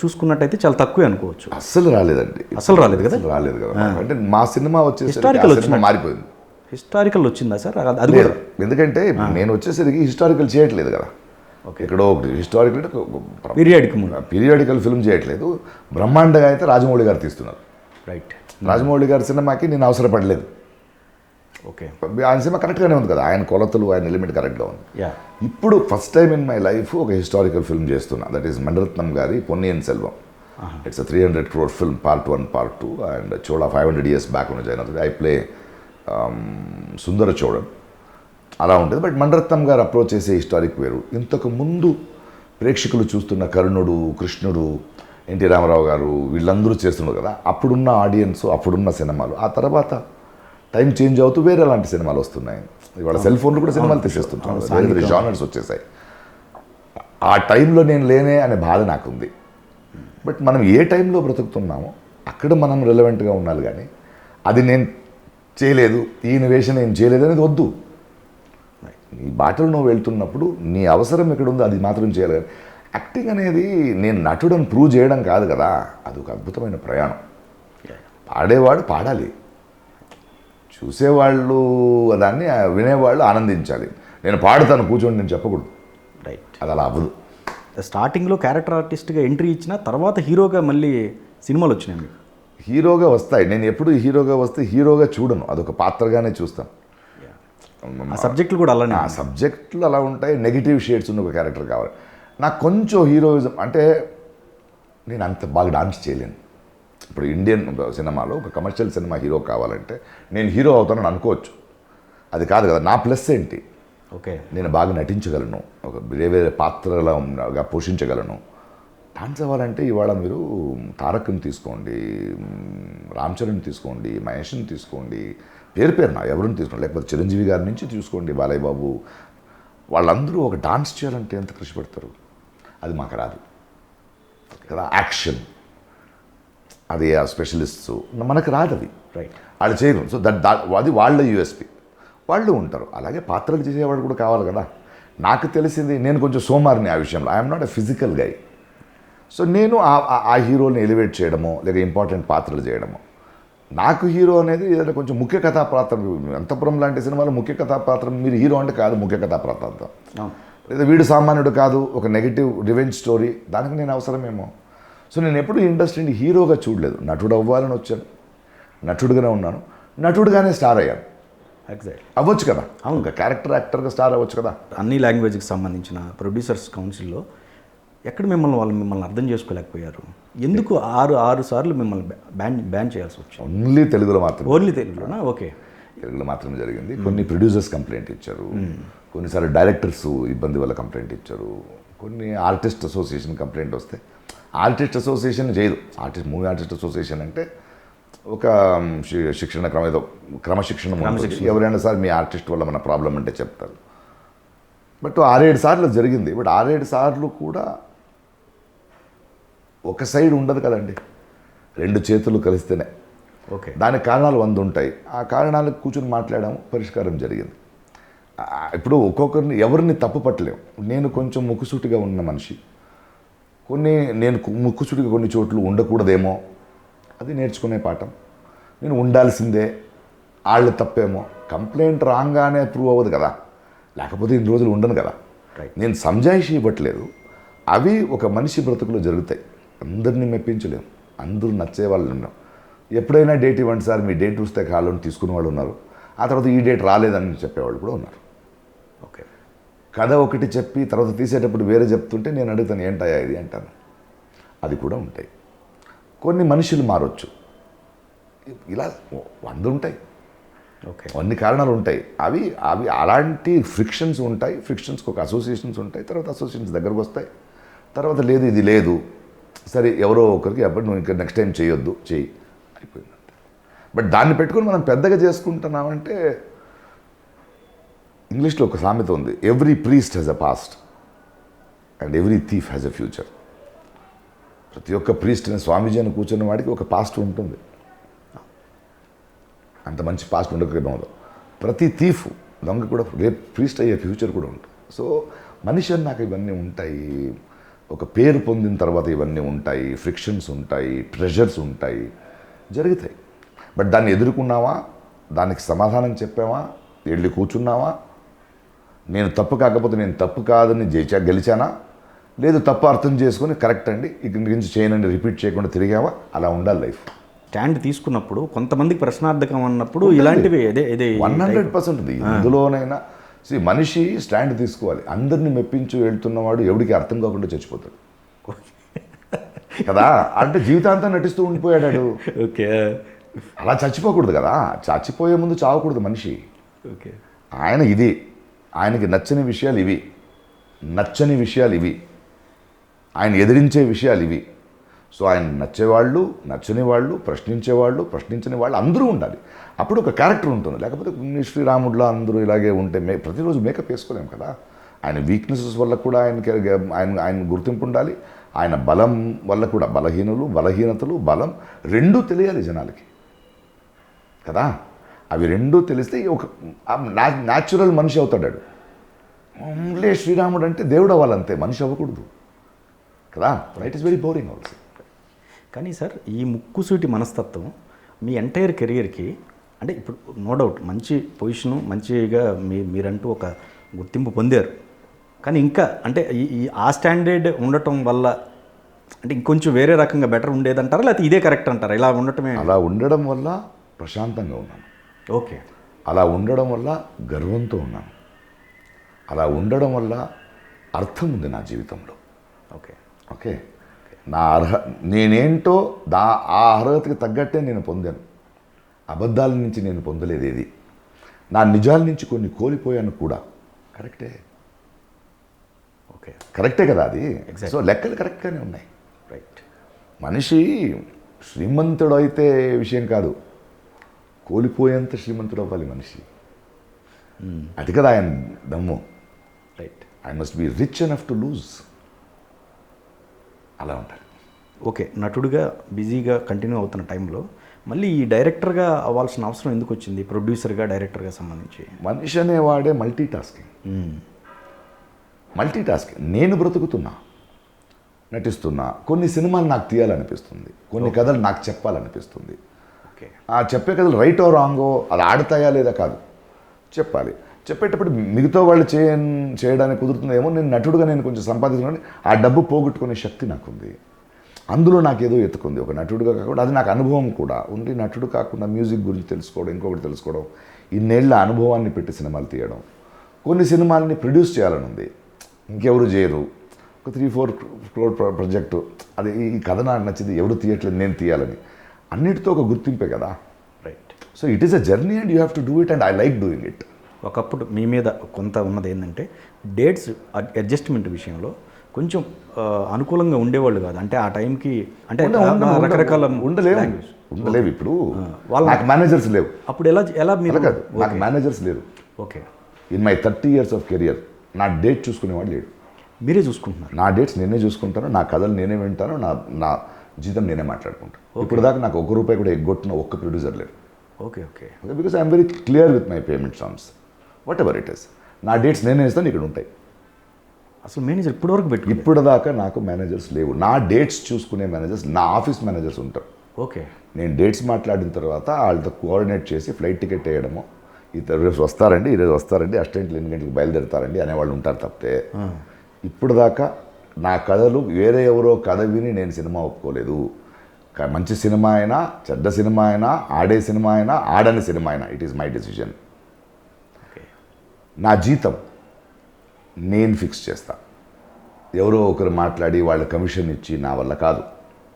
చూసుకున్నట్టయితే చాలా తక్కువే అనుకోవచ్చు. అస్సలు రాలేదండి, అసలు రాలేదు కదా. రాలేదు కదా. అంటే మా సినిమా వచ్చేసి హిస్టారికల్ వచ్చింది, మారిపోయింది. హిస్టారికల్ వచ్చిందా సార్? అది లేదు, ఎందుకంటే నేను వచ్చేసరికి హిస్టారికల్ చేయట్లేదు కదా. ఓకే, ఎక్కడో ఒకటి హిస్టారికల్ పీరియాడికల్ ఫిల్మ్ చేయట్లేదు. బ్రహ్మాండంగా అయితే రాజమౌళి గారు తీస్తున్నారు. రైట్, రాజమౌళి గారి సినిమాకి నేను అవసరపడలేదు. ఓకే, ఆయన సినిమా కరెక్ట్గానే ఉంది కదా, ఆయన కొలతలు, ఆయన ఎలిమెంట్ కరెక్ట్గా ఉంది. యా. ఇప్పుడు first time in my life ఒక హిస్టారికల్ ఫిల్మ్ చేస్తున్నా. దట్ ఈస్ మణిరత్నం గారి Ponniyin Selvam. It's 300 crore film, part 1, part 2. And Chola 500 years back ఉన్న జైనది. ఐ ప్లే సుందర చోళన్, అలా ఉంటుంది. బట్ మణిరత్నం గారు అప్రోచ్ చేసే హిస్టారిక్ వేరు. ఇంతకు ముందు ప్రేక్షకులు చూస్తున్న కర్ణుడు, కృష్ణుడు, ఎన్టీ రామారావు గారు వీళ్ళందరూ చేస్తున్నారు కదా, అప్పుడున్న ఆడియన్స్, అప్పుడున్న సినిమాలు. ఆ తర్వాత టైం చేంజ్ అవుతూ వేరే లాంటి సినిమాలు వస్తున్నాయి. ఇవాళ సెల్ ఫోన్లు కూడా సినిమాలు తీసేస్తుంటాను, వేరే వేరే జానర్స్ వచ్చేసాయి. ఆ టైంలో నేను లేనే అనే బాధ నాకుంది. బట్ మనం ఏ టైంలో బ్రతుకుతున్నామో అక్కడ మనం రెలవెంట్గా ఉండాలి. కానీ అది నేను చేయలేదు, ఈ ఇన్నోవేషన్ నేను చేయలేదు అనేది వద్దు. నీ బాటలు నువ్వు వెళ్తున్నప్పుడు నీ అవసరం ఎక్కడ ఉందో అది మాత్రం చేయాలి. కానీ యాక్టింగ్ అనేది నేను నటుడని ప్రూవ్ చేయడం కాదు కదా, అది ఒక అద్భుతమైన ప్రయాణం. పాడేవాడు పాడాలి, చూసేవాళ్ళు దాన్ని వినేవాళ్ళు ఆనందించాలి. నేను పాడుతాను కూర్చోండి నేను చెప్పకూడదు, రైట్. అది అలా అవ్వదు. స్టార్టింగ్లో క్యారెక్టర్ ఆర్టిస్ట్గా ఎంట్రీ ఇచ్చిన తర్వాత హీరోగా మళ్ళీ సినిమాలు వచ్చినాయి మీకు. హీరోగా వస్తాయి, నేను ఎప్పుడు హీరోగా వస్తే హీరోగా చూడను, అదొక పాత్రగానే చూస్తాను. ఆ సబ్జెక్టులు కూడా అలానే, ఆ సబ్జెక్టులు అలా ఉంటాయి. నెగిటివ్ షేడ్స్ ఉన్న ఒక క్యారెక్టర్ కావాలి నాకు. కొంచెం హీరోయిజం అంటే నేను అంత బాగా డాన్స్ చేయలేను. ఇప్పుడు ఇండియన్ సినిమాలో ఒక కమర్షియల్ సినిమా హీరో కావాలంటే నేను హీరో అవుతానని అనుకోవచ్చు, అది కాదు కదా. నా ప్లస్ ఏంటి, ఓకే, నేను బాగా నటించగలను, ఒక వేరే వేరే పాత్రలుగా పోషించగలను. డాన్స్ అవ్వాలంటే ఇవాళ మీరు తారక్ని తీసుకోండి, రామ్ చరణ్ తీసుకోండి, మహేష్ని తీసుకోండి, పేరున ఎవరిని తీసుకోండి, లేకపోతే చిరంజీవి గారి నుంచి తీసుకోండి, బాలయ్య బాబు, వాళ్ళందరూ ఒక డాన్స్ చేయాలంటే ఎంత కృషి పెడతారు. అది మాకు రాదు కదా. యాక్షన్ అది ఆ స్పెషలిస్ట్స్ మనకు రాదు, అది రైట్. వాళ్ళు చేయరు. సో అది వాళ్ళ యూఎస్పి, వాళ్ళు ఉంటారు. అలాగే పాత్రలు చేసేవాడు కూడా కావాలి కదా. నాకు తెలిసింది, నేను కొంచెం సోమారిని ఆ విషయంలో, I'm not a physical guy. So నేను ఆ హీరోని ఎలివేట్ చేయడమో లేక ఇంపార్టెంట్ పాత్రలు చేయడమో. నాకు హీరో అనేది ఏదైనా కొంచెం ముఖ్య కథాపాత్రం, అంతపురం లాంటి సినిమాలో ముఖ్య కథాపాత్రం, మీరు హీరో అంటే కాదు ముఖ్య కథాపాత్రం, లేదా వీడు సామాన్యుడు కాదు, ఒక నెగిటివ్ రివెంజ్ స్టోరీ, దానికి నేను అవసరమేమో. సో నేను ఎప్పుడు ఇండస్ట్రీని హీరోగా చూడలేదు, నటుడు అవ్వాలని వచ్చాను, నటుడుగానే ఉన్నాను, నటుడుగానే స్టార్ అయ్యాను. ఎగ్జాక్ట్ అవ్వచ్చు కదా, ఒక క్యారెక్టర్ యాక్టర్గా స్టార్ అవ్వచ్చు కదా. అన్ని లాంగ్వేజ్కి సంబంధించిన ప్రొడ్యూసర్స్ కౌన్సిల్లో ఎక్కడ మిమ్మల్ని అర్థం చేసుకోలేకపోయారు? ఎందుకు ఆరు సార్లు మిమ్మల్ని బ్యాన్ చేయాల్సి వచ్చింది? ఓన్లీ తెలుగులో మాత్రమే. ఓన్లీ తెలుగులోనా? ఓకే, తెలుగులో మాత్రమే జరిగింది. కొన్ని ప్రొడ్యూసర్స్ కంప్లైంట్ ఇచ్చారు, కొన్నిసార్లు డైరెక్టర్స్ ఇబ్బంది వల్ల కంప్లైంట్ ఇచ్చారు, కొన్ని ఆర్టిస్ట్ అసోసియేషన్ కంప్లైంట్ వస్తే ఆర్టిస్ట్ అసోసియేషన్ చేయదు. మూవీ ఆర్టిస్ట్ అసోసియేషన్ అంటే ఒక శిక్షణ ఏదో క్రమశిక్షణ ఉంటుంది. ఎవరైనా సార్ మీ ఆర్టిస్ట్ వల్ల మన ప్రాబ్లం అంటే చెప్తారు. బట్ 6-7 సార్లు జరిగింది. బట్ 6-7 సార్లు కూడా ఒక సైడ్ ఉండదు కదండి, 2 చేతులు కలిస్తేనే. ఓకే, దానికి కారణాలు 100 ఉంటాయి. ఆ కారణాలకు కూర్చొని మాట్లాడాము, పరిష్కారం జరిగింది. ఇప్పుడు ఒక్కొక్కరిని ఎవరిని తప్పు పట్టలేము. నేను కొంచెం ముక్కుసూటిగా ఉన్న మనిషి, నేను ముక్కుసూటిగా కొన్ని చోట్ల ఉండకూడదేమో, అది నేర్చుకునే పాఠం. నేను ఉండాల్సిందే, వాళ్ళు తప్పేమో. కంప్లైంట్ రాగానే ప్రూవ్ అవ్వదు కదా, లేకపోతే ఇన్ని రోజులు ఉండను కదా. నేను సంజాయిషి ఇవ్వట్లేదు, అవి ఒక మనిషి బ్రతుకులో జరుగుతాయి. అందరినీ మెప్పించలేము, అందరూ నచ్చే వాళ్ళు ఉన్నాం. ఎప్పుడైనా డేట్ ఇవ్వండి సార్, మీ డేట్ వస్తే కాళ్ళని తీసుకునే వాళ్ళు ఉన్నారు. ఆ తర్వాత ఈ డేట్ రాలేదని చెప్పేవాళ్ళు కూడా ఉన్నారు. ఓకే, కథ ఒకటి చెప్పి తర్వాత తీసేటప్పుడు వేరే చెప్తుంటే నేను అడుగుతాను ఏంటయ్యా ఇది అంటాను. అది కూడా ఉంటాయి. కొన్ని మనుషులు మారొచ్చు, ఇలా 100 ఉంటాయి. ఓకే, అన్ని కారణాలు ఉంటాయి. అవి అలాంటి ఫ్రిక్షన్స్ ఉంటాయి. ఫ్రిక్షన్స్కి ఒక అసోసియేషన్స్ ఉంటాయి. తర్వాత అసోసియేషన్స్ దగ్గరకు వస్తాయి. తర్వాత లేదు ఇది లేదు, సరే ఎవరో ఒకరికి అప్పుడు నువ్వు ఇంకా నెక్స్ట్ టైం చేయొద్దు, చెయ్యి, అయిపోయిందంటే. బట్ దాన్ని పెట్టుకుని మనం పెద్దగా చేసుకుంటున్నామంటే, ఇంగ్లీష్లో ఒక సామెత ఉంది, every priest has a past and every thief has a future. ప్రతి ఒక్క ప్రీస్ట్ అని స్వామీజీ అని కూర్చున్న వాడికి ఒక పాస్ట్ ఉంటుంది. అంత మంచి పాస్ట్ ఉండకపోవడం. ప్రతి థీఫ్ దొంగ కూడా రేపు ప్రీస్ట్ అయ్యే ఫ్యూచర్ కూడా ఉంటుంది. సో మనిషి అన్నాక ఇవన్నీ ఉంటాయి. ఒక పేరు పొందిన తర్వాత ఇవన్నీ ఉంటాయి, ఫ్రిక్షన్స్ ఉంటాయి, ప్రెషర్స్ ఉంటాయి, జరుగుతాయి. బట్ దాన్ని ఎదుర్కొన్నావా, దానికి సమాధానం చెప్పావా, వెళ్ళి కూర్చున్నావా, నేను తప్పు కాకపోతే నేను తప్పు కాదని గెలిచానా, లేదు తప్పు అర్థం చేసుకొని కరెక్ట్ అండి ఇక్కడి నుంచి చేయనండి రిపీట్ చేయకుండా తిరిగావా, అలా ఉండాలి లైఫ్. స్టాండ్ తీసుకున్నప్పుడు కొంతమందికి ప్రశ్నార్థకం అన్నప్పుడు ఇలాంటివి 100% ఉంది. ఇందులోనైనా మనిషి స్టాండ్ తీసుకోవాలి. అందరినీ మెప్పించు వెళ్తున్నవాడు ఎవడికి అర్థం కాకుండా చచ్చిపోతాడు కదా. అంటే జీవితాంతం నటిస్తూ ఉండిపోయాడు. ఓకే, అలా చచ్చిపోకూడదు కదా, చచ్చిపోయే ముందు చావకూడదు మనిషి. ఓకే, ఆయనకి నచ్చని విషయాలు ఇవి, నచ్చని విషయాలు ఇవి, ఆయన ఎదిరించే విషయాలు ఇవి. సో ఆయన నచ్చేవాళ్ళు, నచ్చని వాళ్ళు, ప్రశ్నించని వాళ్ళు అందరూ ఉండాలి. అప్పుడు ఒక క్యారెక్టర్ ఉంటుంది. లేకపోతే శ్రీరాముడిలో అందరూ ఇలాగే ఉంటే ప్రతిరోజు మేకప్ వేసుకోలేము కదా. ఆయన వీక్నెసెస్ వల్ల కూడా ఆయన గుర్తింపు ఉండాలి. ఆయన బలం వల్ల కూడా బలహీనతలు బలం రెండూ తెలియాలి జనాలకి కదా. అవి రెండూ తెలిస్తే ఒక న్యాచురల్ మనిషి అవుతాడు. ఓన్లీ శ్రీరాముడు అంటే దేవుడు అవ్వాలంతే, మనిషి అవ్వకూడదు కదా. Right is very boring also. కానీ సార్ ఈ ముక్కుసూటి మనస్తత్వం మీ ఎంటైర్ కెరియర్కి అంటే ఇప్పుడు నో డౌట్ మంచి పొజిషను మంచిగా మీరంటూ ఒక గుర్తింపు పొందారు. కానీ ఇంకా అంటే ఈ ఆ స్టాండర్డ్ ఉండటం వల్ల అంటే ఇంకొంచెం వేరే రకంగా బెటర్ ఉండేదంటారా, లేకపోతే ఇదే కరెక్ట్ అంటారా? ఇలా ఉండటమే అలా ఉండడం వల్ల ప్రశాంతంగా ఉన్నాను. ఓకే. అలా ఉండడం వల్ల గర్వంతో ఉన్నాను. అలా ఉండడం వల్ల అర్థం ఉంది నా జీవితంలో. ఓకే. ఓకే. నేనేంటో ఆ అర్హతకి తగ్గట్టే నేను పొందాను. అబద్ధాల నుంచి నేను పొందలేదు ఏది. నా నిజాల నుంచి కొన్ని కోల్పోయాను కూడా. కరెక్టే. ఓకే. కరెక్టే కదా అది. Exactly. సో లెక్కలు కరెక్ట్గానే ఉన్నాయి. రైట్. మనిషి శ్రీమంతుడు అయితే విషయం కాదు, కోల్పోయేంత శ్రీమంతుడు అవ్వాలి మనిషి. అది కదా ఆయన దమ్ము. Right. I must be rich enough to lose. అలా ఉంటారు. ఓకే. నటుడిగా బిజీగా కంటిన్యూ అవుతున్న టైంలో మళ్ళీ ఈ డైరెక్టర్గా అవ్వాల్సిన అవసరం ఎందుకు వచ్చింది? ప్రొడ్యూసర్గా డైరెక్టర్గా సంబంధించి మనిషి అనేవాడే మల్టీ టాస్కింగ్. నేను బ్రతుకుతున్నా, నటిస్తున్నా, కొన్ని సినిమాలు నాకు తీయాలనిపిస్తుంది, కొన్ని కథలు నాకు చెప్పాలనిపిస్తుంది. ఓకే. ఆ చెప్పే కథలు రైట్ ఓ రాంగో అది ఆడతాయా లేదా కాదు, చెప్పాలి. చెప్పేటప్పుడు మిగతా వాళ్ళు చేయడానికి కుదురుతుందేమో. నేను నటుడుగా నేను కొంచెం సంపాదించుకోండి, ఆ డబ్బు పోగొట్టుకునే శక్తి నాకుంది. అందులో నాకేదో ఎత్తుకుంది ఒక నటుడుగా కాకుండా. అది నాకు అనుభవం కూడా ఉంది. నటుడు కాకుండా మ్యూజిక్ గురించి తెలుసుకోవడం, ఇంకొకటి తెలుసుకోవడం, ఇన్నేళ్ల అనుభవాన్ని పెట్టి సినిమాలు తీయడం, కొన్ని సినిమాలని ప్రొడ్యూస్ చేయాలని ఉంది, ఇంకెవరు చేయరు. ఒక 3-4 crore ప్రాజెక్టు, అది ఈ కథ నాకు నచ్చింది, ఎవరు తీయట్లేదు, నేను తీయాలని. అన్నిటితో ఒక గుర్తింపే కదా. Right. So it is a journey and you have to do it and I like doing it. ఒకప్పుడు మీ మీద కొంత ఉన్నది ఏంటంటే డేట్స్ అడ్జస్ట్మెంట్ విషయంలో కొంచెం అనుకూలంగా ఉండేవాళ్ళు కాదు. అంటే ఆ టైంకి అంటే రకరకాల ఉండలేవు. ఇప్పుడు నాకు మేనేజర్స్ లేవు. అప్పుడు ఎలా మీరు కాదు, నాకు మేనేజర్స్ లేరు. Okay. In my 30 years of career నా డేట్ చూసుకునేవాడు లేడు. మీరే చూసుకుంటున్నారు? నా డేట్స్ నేనే చూసుకుంటాను, నా కథలు నేనే వింటాను, నా జీతం నేనే మాట్లాడుకుంటాను. ఇప్పుడు దాకా నాకు ₹1 కూడా ఎగ్గొట్టిన ఒక్క ప్రొడ్యూసర్ లేరు. Okay. Okay. Because I'm very clear with my payment terms, what ever it is. నా డేట్స్ నేనే ఇస్తాను, ఇక్కడ ఉంటాయి. అసలు మేనేజర్ ఇప్పటివరకు పెట్టి ఇప్పుడు దాకా నాకు మేనేజర్స్ లేవు. నా డేట్స్ చూసుకునే మేనేజర్స్ నా ఆఫీస్ మేనేజర్స్ ఉంటారు. ఓకే. నేను డేట్స్ మాట్లాడిన తర్వాత వాళ్ళతో కోఆర్డినేట్ చేసి ఫ్లైట్ టికెట్ వేయడము, ఈరోజు వస్తారండి, ఈరోజు వస్తారండి, అసిస్టెంట్లు 8 గంటలకు బయలుదేరుతారండి అనేవాళ్ళు ఉంటారు తప్పితే ఇప్పుడు దాకా నా కథలు వేరే ఎవరో కథ విని నేను సినిమా ఒప్పుకోలేదు. మంచి సినిమా అయినా, చెడ్డ సినిమా అయినా, ఆడే సినిమా అయినా, ఆడని సినిమా అయినా, ఇట్ ఈస్ మై డెసిషన్. నా జీతం నేను ఫిక్స్ చేస్తా. ఎవరో ఒకరు మాట్లాడి వాళ్ళ కమిషన్ ఇచ్చి నా వల్ల కాదు.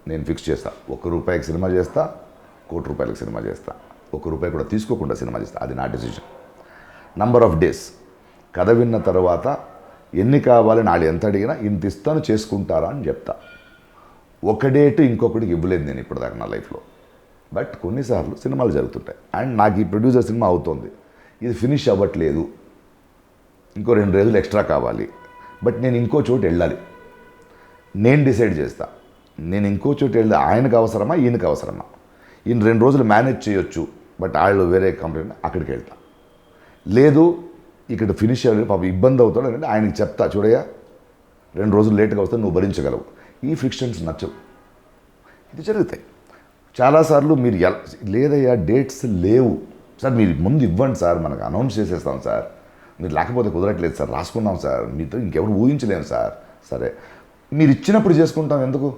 నేను ఫిక్స్ చేస్తా. ₹1 సినిమా చేస్తా, ₹1,00,00,000 సినిమా చేస్తా, ₹1 కూడా తీసుకోకుండా సినిమా చేస్తా. అది నా డెసిషన్. నంబర్ ఆఫ్ డేస్ కథ విన్న తర్వాత ఎన్ని కావాలని వాళ్ళు ఎంత అడిగినా ఇంత ఇస్తాను, చేసుకుంటారా అని చెప్తా. ఒక డేట్ ఇంకొకటికి ఇవ్వలేదు నేను ఇప్పటిదాకా నా లైఫ్లో. బట్ కొన్నిసార్లు సినిమాలు జరుగుతుంటాయి అండ్ నాకు ఈ ప్రొడ్యూసర్ సినిమా అవుతుంది, ఇది ఫినిష్ అవ్వట్లేదు, ఇంకో 2 రోజులు ఎక్స్ట్రా కావాలి, బట్ నేను ఇంకో చోటు వెళ్ళాలి. నేను డిసైడ్ చేస్తా, నేను ఇంకో చోటు వెళ్ళి ఆయనకు అవసరమా ఈయనకు అవసరమా. ఈయన 2 రోజులు మేనేజ్ చేయొచ్చు, బట్ వాళ్ళు వేరే కంపెనీ అక్కడికి వెళ్తా. లేదు ఇక్కడ ఫినిష్ అవ్వాలి, పాప ఇబ్బంది అవుతాడు అంటే ఆయనకి చెప్తా, చూడయ్యా 2 రోజులు లేట్గా వస్తే నువ్వు భరించగలవు. ఈ ఫ్రిక్షన్స్ నచ్చవు. ఇది జరుగుతాయి చాలాసార్లు. మీరు లేదయ్యా డేట్స్ లేవు సార్, మీరు ముందు ఇవ్వండి సార్, మనకు అనౌన్స్ చేసేస్తాం సార్, మీరు లేకపోతే కుదరట్లేదు సార్, రాసుకున్నాం సార్, మీతో ఇంకెవరు ఊహించలేము సార్. సరే మీరు ఇచ్చినప్పుడు చేసుకుంటాం ఎందుకు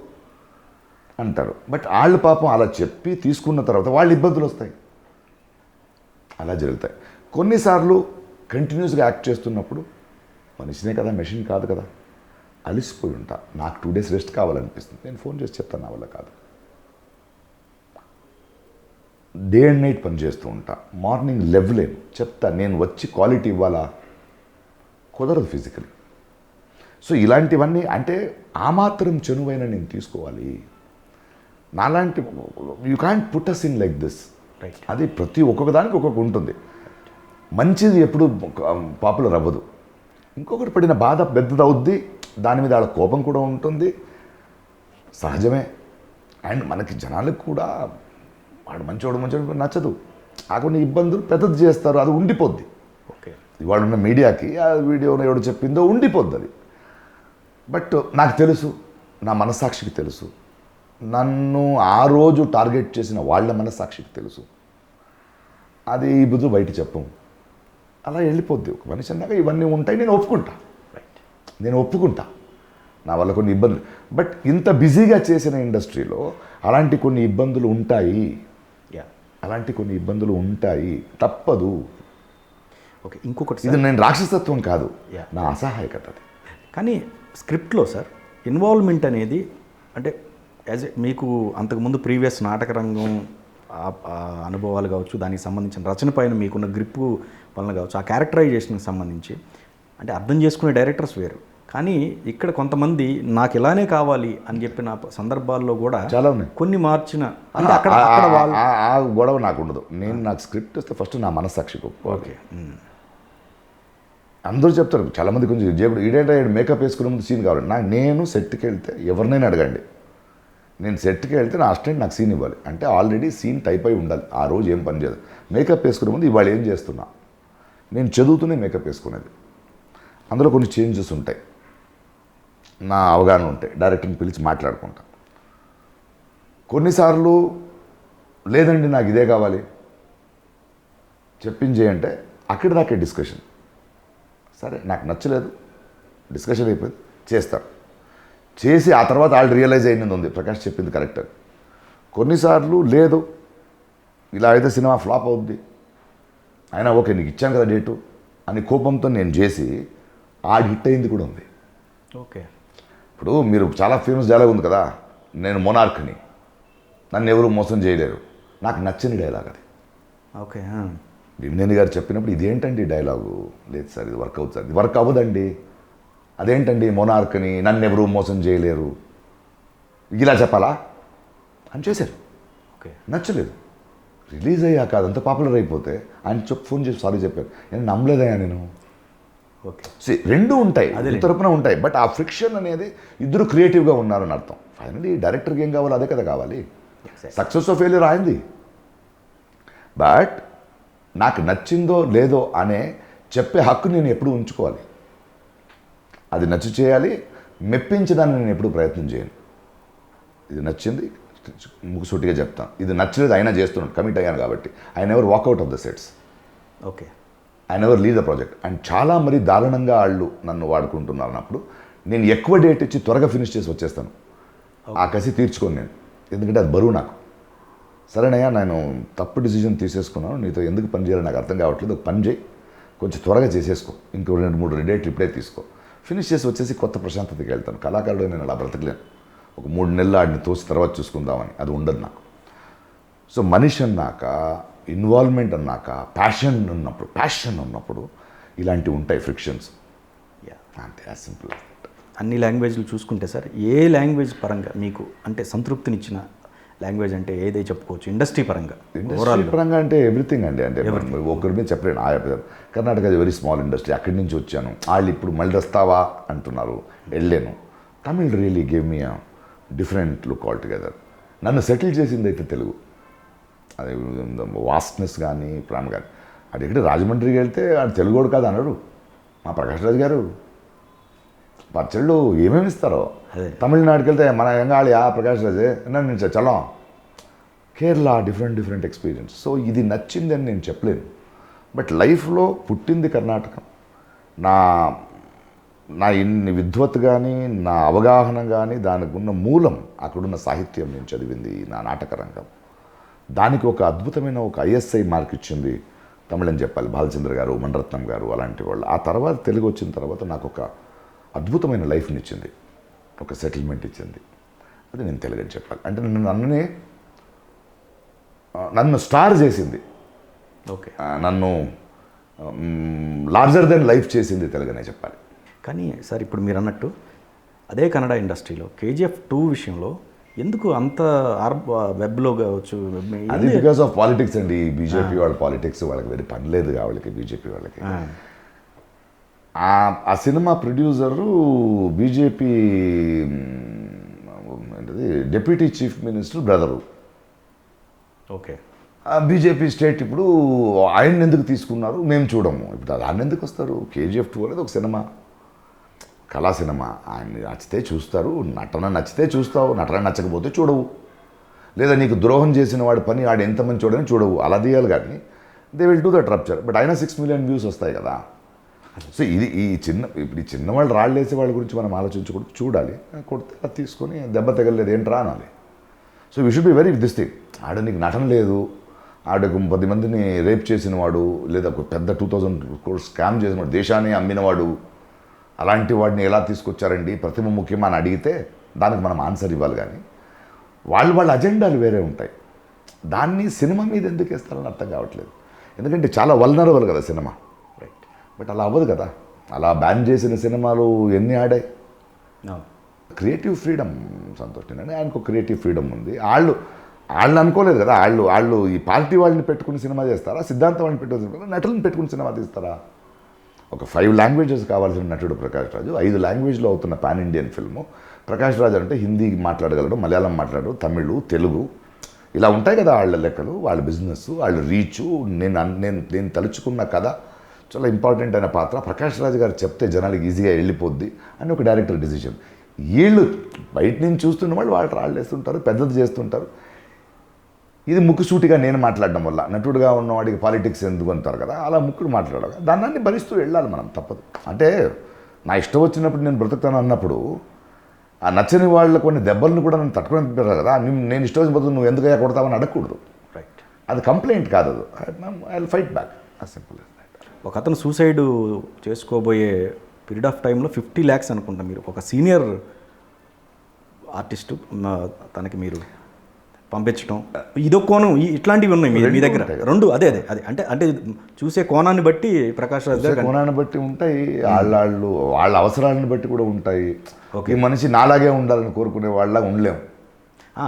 అంటారు. బట్ వాళ్ళు పాపం అలా చెప్పి తీసుకున్న తర్వాత వాళ్ళు ఇబ్బందులు వస్తాయి. అలా జరుగుతాయి. కొన్నిసార్లు కంటిన్యూస్గా యాక్ట్ చేస్తున్నప్పుడు మనిషినే కదా, మెషిన్ కాదు కదా, అలిసిపోయి ఉంటా. నాకు 2 days రెస్ట్ కావాలనిపిస్తుంది, నేను ఫోన్ చేసి చెప్తాను నా వల్ల కాదు. డే అండ్ నైట్ పనిచేస్తూ ఉంటా. మార్నింగ్ లెవ్లేను, చెప్తా నేను వచ్చి క్వాలిటీ ఇవ్వాలా, కుదరదు ఫిజికలీ. సో ఇలాంటివన్నీ అంటే ఆ మాత్రం చనువైన నేను తీసుకోవాలి. నాలాంటి you can't put us in like this. Right. అది ప్రతి ఒక్కొక్క దానికి ఒక్కొక్క ఉంటుంది. మంచిది ఎప్పుడు పాపులర్ అవ్వదు. ఇంకొకటి పడిన బాధ పెద్దదవుద్ది, దాని మీద వాళ్ళ కోపం కూడా ఉంటుంది. సహజమే. అండ్ మనకి జనాలకు కూడా వాడు మంచివాడు నచ్చదు. ఆ కొన్ని ఇబ్బందులు పెద్దది చేస్తారు, అది ఉండిపోద్ది. ఓకే. ఇవాళ ఉన్న మీడియాకి ఆ వీడియోలో ఎవడు చెప్పిందో ఉండిపోద్ది అది. బట్ నాకు తెలుసు, నా మనస్సాక్షికి తెలుసు, నన్ను ఆ రోజు టార్గెట్ చేసిన వాళ్ళ మనస్సాక్షికి తెలుసు. అది ఈ బుద్ధులు బయట చెప్పము, అలా వెళ్ళిపోద్ది. ఒక మనిషి అన్నాక ఇవన్నీ ఉంటాయి, నేను ఒప్పుకుంటా. రైట్. నేను ఒప్పుకుంటా నా వల్ల కొన్ని ఇబ్బందులు. బట్ ఇంత బిజీగా చేసిన ఇండస్ట్రీలో అలాంటి కొన్ని ఇబ్బందులు ఉంటాయి, యా. అలాంటి కొన్ని ఇబ్బందులు ఉంటాయి, తప్పదు. ఓకే. ఇంకొకటి ఇది నేను రాక్షసత్వం కాదు, Yeah. నా అసహాయకత అది. కానీ స్క్రిప్ట్లో సార్ ఇన్వాల్వ్మెంట్ అనేది అంటే మీకు అంతకుముందు ప్రీవియస్ నాటక రంగం ఆ అనుభవాలు కావచ్చు, దానికి సంబంధించిన రచన పైన మీకున్న గ్రిప్పు వలన కావచ్చు, ఆ క్యారెక్టరైజేషన్కి సంబంధించి అంటే అర్థం చేసుకునే డైరెక్టర్స్ వేరు. కానీ ఇక్కడ కొంతమంది నాకు ఇలానే కావాలి అని చెప్పిన సందర్భాల్లో కూడా చాలా ఉన్నాయి. కొన్ని మార్చిన అంటే అక్కడ వాళ్ళు ఆ గొడవ నాకు ఉండదు. నాకు స్క్రిప్ట్ వస్తే ఫస్ట్ నా మనస్సాక్షికి ఒప్పుకోవాలి. ఓకే. అందరూ చెప్తారు చాలామంది, కొంచెం జేబుడు ఈడేంటా మేకప్ వేసుకునే ముందు సీన్ కావాలి. నేను సెట్కి వెళ్తే ఎవరినైనా అడగండి, నేను సెట్కి వెళ్తే నా అసిస్టెంట్ నాకు సీన్ ఇవ్వాలి అంటే ఆల్రెడీ సీన్ టైప్ అయి ఉండాలి. ఆ రోజు ఏం పని చేయదు. మేకప్ వేసుకునే ముందు ఇవాళ ఏం చేస్తున్నా, నేను చదువుతూనే మేకప్ వేసుకునేది. అందులో కొన్ని చేంజెస్ ఉంటాయి, నా అవగాహన ఉంటాయి, డైరెక్టర్ని పిలిచి మాట్లాడుకుంటా. కొన్నిసార్లు లేదండి నాకు ఇదే కావాలి చెప్పించేయంటే అక్కడి దాకే డిస్కషన్. సరే నాకు నచ్చలేదు, డిస్కషన్ అయిపోయింది, చేస్తారు. చేసి ఆ తర్వాత వాళ్ళు రియలైజ్ అయినది ఉంది, ప్రకాష్ చెప్పింది కరెక్ట్ అని. కొన్నిసార్లు లేదు, ఇలా అయితే సినిమా ఫ్లాప్ అవుద్ది, అయినా ఓకే నీకు ఇచ్చాను కదా డేటు అని కోపంతో నేను చేసి ఆడి హిట్ అయింది కూడా ఉంది. ఓకే. ఇప్పుడు మీరు చాలా ఫేమస్ డైలాగ్ ఉంది కదా, నేను మొనార్క్ని, నన్ను ఎవరు మోసం చేయలేరు. నాకు నచ్చని డైలాగ్ అది. ఓకే. భీమనేని గారు చెప్పినప్పుడు ఇదేంటండి డైలాగు, లేదు సార్ ఇది వర్క్ అవుతుంది సార్, ఇది వర్క్ అవ్వదండి, అదేంటండి మొనార్క్ని నన్ను ఎవరు మోసం చేయలేరు ఇలా చెప్పాలా అని చేశారు. ఓకే. నచ్చలేదు. రిలీజ్ అయ్యాక అదంతా పాపులర్ అయిపోతే ఆయన ఫోన్ చేసి సారీ చెప్పారు, నేను నమ్మలేదయ్యా నేను. ఓకే. రెండు ఉంటాయి, ఇద్దరు తరపున ఉంటాయి. బట్ ఆ ఫ్రిక్షన్ అనేది ఇద్దరు క్రియేటివ్గా ఉన్నారని అర్థం. ఫైనలీ డైరెక్టర్కి ఏం కావాలో అదే కదా కావాలి. సక్సెస్ ఆఫ్ ఫెయిల్యూర్ అయింది. బట్ నాకు నచ్చిందో లేదో అనే చెప్పే హక్కు నేను ఎప్పుడూ ఉంచుకోవాలి. అది నచ్చి చేయాలి, మెప్పించదాన్ని నేను ఎప్పుడూ ప్రయత్నం చేయను. ఇది నచ్చింది ముక్కుసూటిగా చెప్తాను, ఇది నచ్చలేదు అయినా చేస్తున్నాను, కమిట్ అయ్యాను కాబట్టి. I never walk out of the sets. Okay. I never leave the project. And చాలా మరి దారుణంగా వాళ్ళు నన్ను వాడుకుంటున్నారు అన్నప్పుడు నేను ఎక్కువ డేట్ ఇచ్చి త్వరగా ఫినిష్ చేసి వచ్చేస్తాను. ఆ కసి తీర్చుకోను నేను, ఎందుకంటే అది బరువు నాకు. సరేనయ్యా నేను తప్పు డిసిజన్ తీసేసుకున్నాను, నీతో ఎందుకు పని చేయాలో నాకు అర్థం కావట్లేదు, ఒక పని చేయి, కొంచెం త్వరగా చేసేసుకో, ఇంకో 2-3 డేట్లు ఇప్పుడే తీసుకో, ఫినిష్ చేసి వచ్చేసి కొత్త ప్రశాంతతకి వెళ్తాను. కళాకారుడు నేను అలా బ్రతకలేను, ఒక 3 నెలలు ఆడిని తోసి తర్వాత చూసుకుందామని, అది ఉండదు నాకు. సో మనిషి అన్నాక, ఇన్వాల్వ్మెంట్ అన్నాక, ప్యాషన్ ఉన్నప్పుడు ఇలాంటివి ఉంటాయి ఫ్రిక్షన్స్. అంతే, యాజ్ సింపుల్. అన్ని లాంగ్వేజ్లు చూసుకుంటే సార్ ఏ లాంగ్వేజ్ పరంగా మీకు అంటే సంతృప్తినిచ్చిన లాంగ్వేజ్ అంటే ఏదే చెప్పుకోవచ్చు ఇండస్ట్రీ పరంగా? ఇండస్ట్రీ పరంగా అంటే ఎవ్రీథింగ్ అండి. అంటే ఒకరి మీద చెప్పలేను. Karnataka is very small industry, అక్కడి నుంచి వచ్చాను. వాళ్ళు ఇప్పుడు మళ్ళీ వస్తావా అంటున్నారు, వెళ్ళాను. Tamil really gave me different look all together. నన్ను సెటిల్ చేసింది అయితే తెలుగు. అది వాస్ట్నెస్ కానీ ప్రేమ కానీ. అది ఎక్కడ రాజమండ్రికి వెళ్తే అది తెలుగోడు కాదు అన్నాడు మా ప్రకాష్ రాజ్ గారు. పచ్చళ్ళు ఏమేమి ఇస్తారో. తమిళనాడుకి వెళ్తే మన ఎంగాళి ప్రకాష్ రాజే నేను Chalam. Kerala different experience. So ఇది నచ్చింది అని నేను చెప్పలేను. బట్ లైఫ్లో పుట్టింది కర్ణాటక. నా ఇన్ని విద్వత్ కానీ, నా అవగాహన కానీ, దానికి ఉన్న మూలం అక్కడున్న సాహిత్యం నేను చదివింది, నా నాటక రంగం. దానికి ఒక అద్భుతమైన ఒక ఐఎస్ఐ మార్క్ ఇచ్చింది తమిళని చెప్పాలి, బాలచంద్ర గారు, మణిరత్నం గారు అలాంటి వాళ్ళు. ఆ తర్వాత తెలుగు వచ్చిన తర్వాత నాకు ఒక అద్భుతమైన లైఫ్ని ఇచ్చింది, ఒక సెటిల్మెంట్ ఇచ్చింది. అది నేను తెలుగు అని చెప్పాలి. అంటే నన్ను స్టార్ చేసింది. ఓకే. నన్ను లార్జర్ దెన్ లైఫ్ చేసింది తెలుగునే చెప్పాలి. కానీ సార్ ఇప్పుడు మీరు అన్నట్టు అదే కన్నడ ఇండస్ట్రీలో KGF 2 విషయంలో ఎందుకు అంత వెబ్లో కావచ్చు, అది బికాస్ ఆఫ్ పాలిటిక్స్ అండి. బీజేపీ వాళ్ళ పాలిటిక్స్, వాళ్ళకి వేరే పని లేదు వాళ్ళకి, బీజేపీ వాళ్ళకి. ఆ సినిమా ప్రొడ్యూసరు బీజేపీ అది deputy chief minister brother. Okay. BJP state ఇప్పుడు ఆయన ఎందుకు తీసుకున్నారు మేము చూడము. ఇప్పుడు ఆయన ఎందుకు వస్తారు? KGF 2 అనేది ఒక సినిమా, కళా సినిమా. ఆయన నచ్చితే చూస్తారు, నటన నచ్చితే చూస్తావు, నటన నచ్చకపోతే చూడవు. లేదా నీకు ద్రోహం చేసిన వాడి పని ఆడు ఎంత మంచి చూడని చూడవు, అలా తీయాలి. కానీ they will do that rupture. But అయినా 6 మిలియన్ వ్యూస్ వస్తాయి కదా. సో ఇది ఇప్పుడు ఈ చిన్నవాళ్ళు రాళ్ళు వేసే వాళ్ళ గురించి మనం ఆలోచించకూడదు, చూడాలి. కొడితే అది తీసుకొని దెబ్బ తగలేదు ఏంట్రా అనాలి. So we should be very this thing. ఆడ నీకు నటన లేదు, ఆడకు 10 మందిని రేప్ చేసిన వాడు, లేదా ఒక పెద్ద 2000 crore స్కామ్ చేసిన వాడు, దేశాన్ని అమ్మినవాడు, అలాంటి వాడిని ఎలా తీసుకొచ్చారండి, ప్రతిమ ముఖ్యమా అని అడిగితే దానికి మనం ఆన్సర్ ఇవ్వాలి. కానీ వాళ్ళ అజెండాలు వేరే ఉంటాయి. దాన్ని సినిమా మీద ఎందుకు వేస్తారని అర్థం కావట్లేదు. ఎందుకంటే చాలా వల్నరబుల్ కదా సినిమా. రైట్. బట్ అలా అవ్వదు కదా. అలా బ్యాన్ చేసిన సినిమాలు ఎన్ని ఆడాయి. క్రియేటివ్ ఫ్రీడమ్ సంతోష్ అని ఆయనకు క్రియేటివ్ ఫ్రీడమ్ ఉంది. వాళ్ళు అనుకోలేదు కదా. వాళ్ళు ఈ పార్టీ వాళ్ళని పెట్టుకుని సినిమా చేస్తారా, సిద్ధాంతం వాళ్ళని పెట్టుకుని నటులను పెట్టుకుని సినిమా తీస్తారా? ఒక 5 లాంగ్వేజెస్ కావాల్సిన నటుడు ప్రకాష్ రాజు, 5 లాంగ్వేజ్లో అవుతున్న పాన్ ఇండియన్ ఫిల్ము. ప్రకాష్ రాజు అంటే హిందీ మాట్లాడగలడు, మలయాళం మాట్లాడడు, తమిళ్, తెలుగు, ఇలా ఉంటాయి కదా వాళ్ళ లెక్కలు, వాళ్ళ బిజినెస్, వాళ్ళ రీచు. నేను తలుచుకున్న కథ చాలా ఇంపార్టెంట్ అయిన పాత్ర ప్రకాష్ రాజు గారు చెప్తే జనాలకి ఈజీగా వెళ్ళిపోద్ది అని ఒక డైరెక్టర్ డిసిషన్. వీళ్ళు బయట నుంచి చూస్తున్న వాళ్ళు రాళ్ళు వేస్తుంటారు, పెద్దది చేస్తుంటారు. ఇది ముక్కుసూటిగా నేను మాట్లాడడం వల్ల నటుడుగా ఉన్నవాడికి పాలిటిక్స్ ఎందుకు అంటారు కదా, అలా ముక్కుడు మాట్లాడాలి. దాన్ని భరిస్తూ వెళ్ళాలి మనం, తప్పదు. అంటే నా ఇష్టం వచ్చినప్పుడు నేను బ్రతుకుతాను అన్నప్పుడు ఆ నచ్చని వాళ్ళ కొన్ని దెబ్బలను కూడా నన్ను తట్టుకొని పెట్టారు కదా. నేను ఇష్టం వచ్చిన బదులు నువ్వు ఎందుకయ్యా కొడతావని అడగకూడదు. రైట్. అది కంప్లైంట్ కాదు, అది I will fight back. Simple. ఒక అతను సూసైడ్ చేసుకోబోయే పీరియడ్ ఆఫ్ టైంలో 50 lakhs అనుకుంటా మీరు ఒక సీనియర్ ఆర్టిస్టు తనకి మీరు పంపించడం, ఇదో కోణం, ఇట్లాంటివి ఉన్నాయి మీ దగ్గర రెండు. అదే అంటే చూసే కోణాన్ని బట్టి ప్రకాష్ రాజ్ గారు కోణాన్ని బట్టి ఉంటాయి, వాళ్ళ అవసరాలను బట్టి కూడా ఉంటాయి. ఈ మనిషి నాలాగే ఉండాలని కోరుకునే వాళ్ళ ఉండలేము.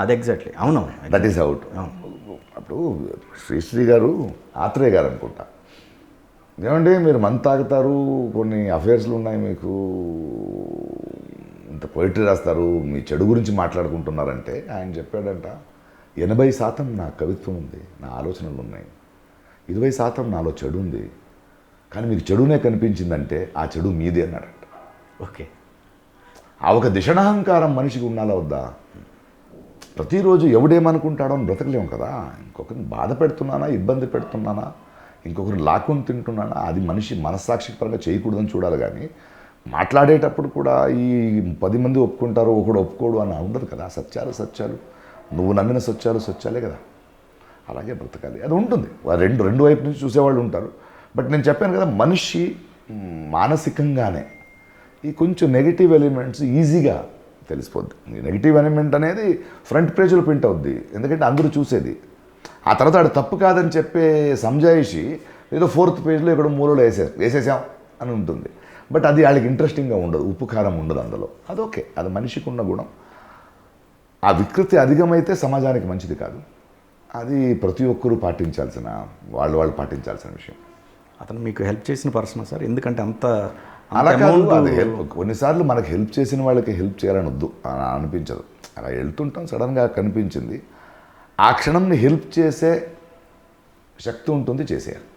అది ఎగ్జాక్ట్లీ, అవును, దట్ ఈస్ అవుట్. అప్పుడు శ్రీశ్రీ గారు, ఆత్రేయ గారు అనుకుంటా, ఏమండి మీరు మందు తాగుతారు, కొన్ని అఫైర్స్లు ఉన్నాయి మీకు, ఇంత పోయిటరీ రాస్తారు, మీ చెడు గురించి మాట్లాడుకుంటున్నారంటే ఆయన చెప్పాడంట, 80% నా కవిత్వం ఉంది, నా ఆలోచనలు ఉన్నాయి, 20% నాలో చెడు ఉంది, కానీ మీకు చెడునే కనిపించిందంటే ఆ చెడు మీదే అన్నాడంట. ఓకే. ఆ ఒక దిషణాహంకారం మనిషికి ఉండాలా వద్దా? ప్రతిరోజు ఎవడేమనుకుంటాడో అని బ్రతకలేము కదా. ఇంకొకరిని బాధ పెడుతున్నానా, ఇబ్బంది పెడుతున్నానా, ఇంకొకరిని లాక్కుని తింటున్నానా, అది మనిషి మనస్సాక్షి పరంగా చేయకూడదని చూడాలి. కానీ మాట్లాడేటప్పుడు కూడా ఈ 10 మంది ఒప్పుకుంటారు, ఒకడు ఒప్పుకోడు అని ఉండదు కదా. సత్యాలు నువ్వు నమ్మిన సత్యాలే కదా. అలాగే బ్రతకాలి, అది ఉంటుంది. రెండు వైపు నుంచి చూసేవాళ్ళు ఉంటారు. బట్ నేను చెప్పాను కదా, మనిషి మానసికంగానే ఈ కొంచెం నెగిటివ్ ఎలిమెంట్స్ ఈజీగా తెలిసిపోద్ది. నెగిటివ్ ఎలిమెంట్ అనేది ఫ్రంట్ పేజ్లో ప్రింట్ అవుద్ది, ఎందుకంటే అందరూ చూసేది. ఆ తర్వాత ఆడు తప్పు కాదని చెప్పే సంజాయిషి ఏదో 4th పేజ్లో ఇక్కడ మూలలో వేసేసాం అని ఉంటుంది. బట్ అది వాళ్ళకి ఇంట్రెస్టింగ్గా ఉండదు, ఉప్పు కారం ఉండదు అందులో. అది ఓకే, అది మనిషికి ఉన్న గుణం. ఆ వికృతి అధికమైతే సమాజానికి మంచిది కాదు. అది ప్రతి ఒక్కరూ పాటించాల్సిన వాళ్ళు పాటించాల్సిన విషయం. అతను మీకు హెల్ప్ చేసిన పర్సన్ సార్, ఎందుకంటే అంత అలా కాదు, అది హెల్ప్. కొన్నిసార్లు మనకు హెల్ప్ చేసిన వాళ్ళకి హెల్ప్ చేయాలని వద్దు అనిపించదు. అలా వెళ్తుంటాం, సడన్గా కనిపించింది, ఆ క్షణంని హెల్ప్ చేసే శక్తి ఉంటుంది, చేసేయాలి.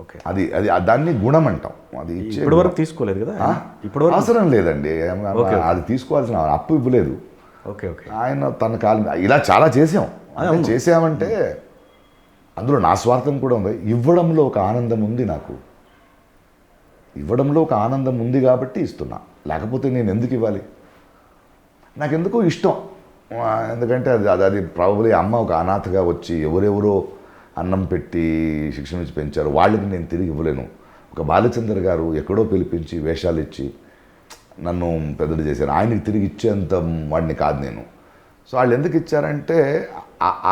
ఓకే. అది దాన్ని గుణం అంటాం. అది ఇప్పటివరకు తీసుకోలేదు కదా, ఇప్పుడు అవసరం లేదండి. అది తీసుకోవాల్సిన అప్పు ఇవ్వలేదు. ఓకే. ఆయన తన కాలం ఇలా చాలా చేసామంటే అందులో నా స్వార్థం కూడా ఉంది. ఇవ్వడంలో ఒక ఆనందం ఉంది, నాకు ఇవ్వడంలో ఒక ఆనందం ఉంది కాబట్టి ఇస్తున్నా. లేకపోతే నేను ఎందుకు ఇవ్వాలి? నాకెందుకో ఇష్టం. ఎందుకంటే అది ప్రాబబ్లీ అమ్మ ఒక అనాథగా వచ్చి ఎవరెవరో అన్నం పెట్టి శిక్షణ ఇచ్చి పెంచారు, వాళ్ళకి నేను తిరిగి ఇవ్వలేను. ఒక బాలచంద్ర గారు ఎక్కడో పిలిపించి వేషాలు ఇచ్చి నన్ను పెద్దది చేశారు, ఆయనకి తిరిగి ఇచ్చేంత వాడిని కాదు నేను. సో వాళ్ళు ఎందుకు ఇచ్చారంటే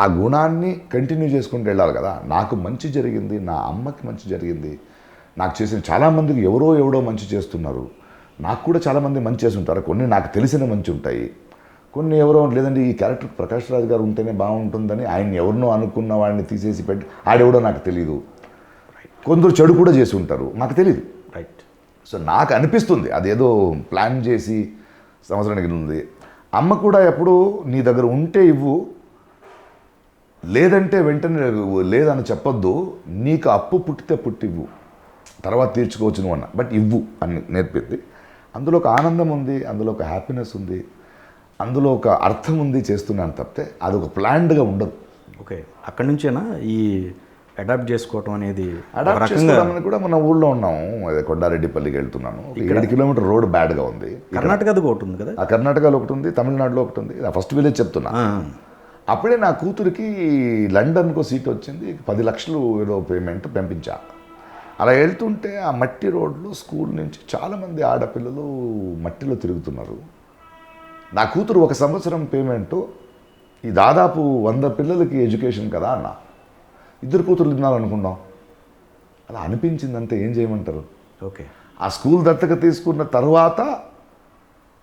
ఆ గుణాన్ని కంటిన్యూ చేసుకుంటూ వెళ్ళాలి కదా. నాకు మంచి జరిగింది, నా అమ్మకి మంచి జరిగింది, నాకు చేసిన చాలామందికి ఎవడో మంచి చేస్తున్నారు, నాకు కూడా చాలామంది మంచి చేస్తుంటారు. కొన్ని నాకు తెలిసిన మంచి ఉంటాయి, కొన్ని ఎవరో లేదండి ఈ క్యారెక్టర్ ప్రకాష్ రాజ్ గారు ఉంటేనే బాగుంటుందని ఆయన ఎవరినో అనుకున్న వాడిని తీసేసి పెట్టి ఆడెవడో నాకు తెలియదు. కొందరు చెడు కూడా చేసి ఉంటారు, నాకు తెలియదు. రైట్. సో నాకు అనిపిస్తుంది అదేదో ప్లాన్ చేసి సంవత్సరానికి ఉంది. అమ్మ కూడా ఎప్పుడు నీ దగ్గర ఉంటే ఇవ్వు, లేదంటే వెంటనే లేదని చెప్పొద్దు, నీకు అప్పు పుట్టితే పుట్టివ్వు, తర్వాత తీర్చుకోవచ్చు నువ్వు అన్న, బట్ ఇవ్వు అని నేర్పింది. అందులో ఒక ఆనందం ఉంది, అందులో ఒక హ్యాపీనెస్ ఉంది, అందులో ఒక అర్థం ఉంది చేస్తున్నాను తప్పితే అది ఒక ప్లాన్డ్గా ఉండదు. ఓకే, అక్కడి నుంచేనా ఈ అడాప్ట్ చేసుకోవటం అనేది? అడాప్ట్ చేసుకోవడానికి కూడా మన ఊళ్ళో ఉన్నాము, అదే కొండారెడ్డిపల్లికి వెళ్తున్నాను, 7 కిలోమీటర్ రోడ్ బ్యాడ్గా ఉంది. కర్ణాటకది ఒకటి ఉంది కదా? ఆ కర్ణాటకలో ఒకటి ఉంది, తమిళనాడులో ఒకటి ఉంది. నా ఫస్ట్ విలేజ్ చెప్తున్నా. అప్పుడే నా కూతురికి లండన్కో సీట్ వచ్చింది, 10 లక్షలు ఏదో పేమెంట్ పంపించా. అలా వెళ్తుంటే ఆ మట్టి రోడ్లు స్కూల్ నుంచి చాలామంది ఆడపిల్లలు మట్టిలో తిరుగుతున్నారు. నా కూతురు 1 సంవత్సరం పేమెంటు ఈ దాదాపు 100 పిల్లలకి ఎడ్యుకేషన్ కదా అన్న. 2 కూతుర్లు తినాలనుకున్నాం, అలా అనిపించిందంటే ఏం చేయమంటారు. ఓకే, ఆ స్కూల్ దత్తక తీసుకున్న తర్వాత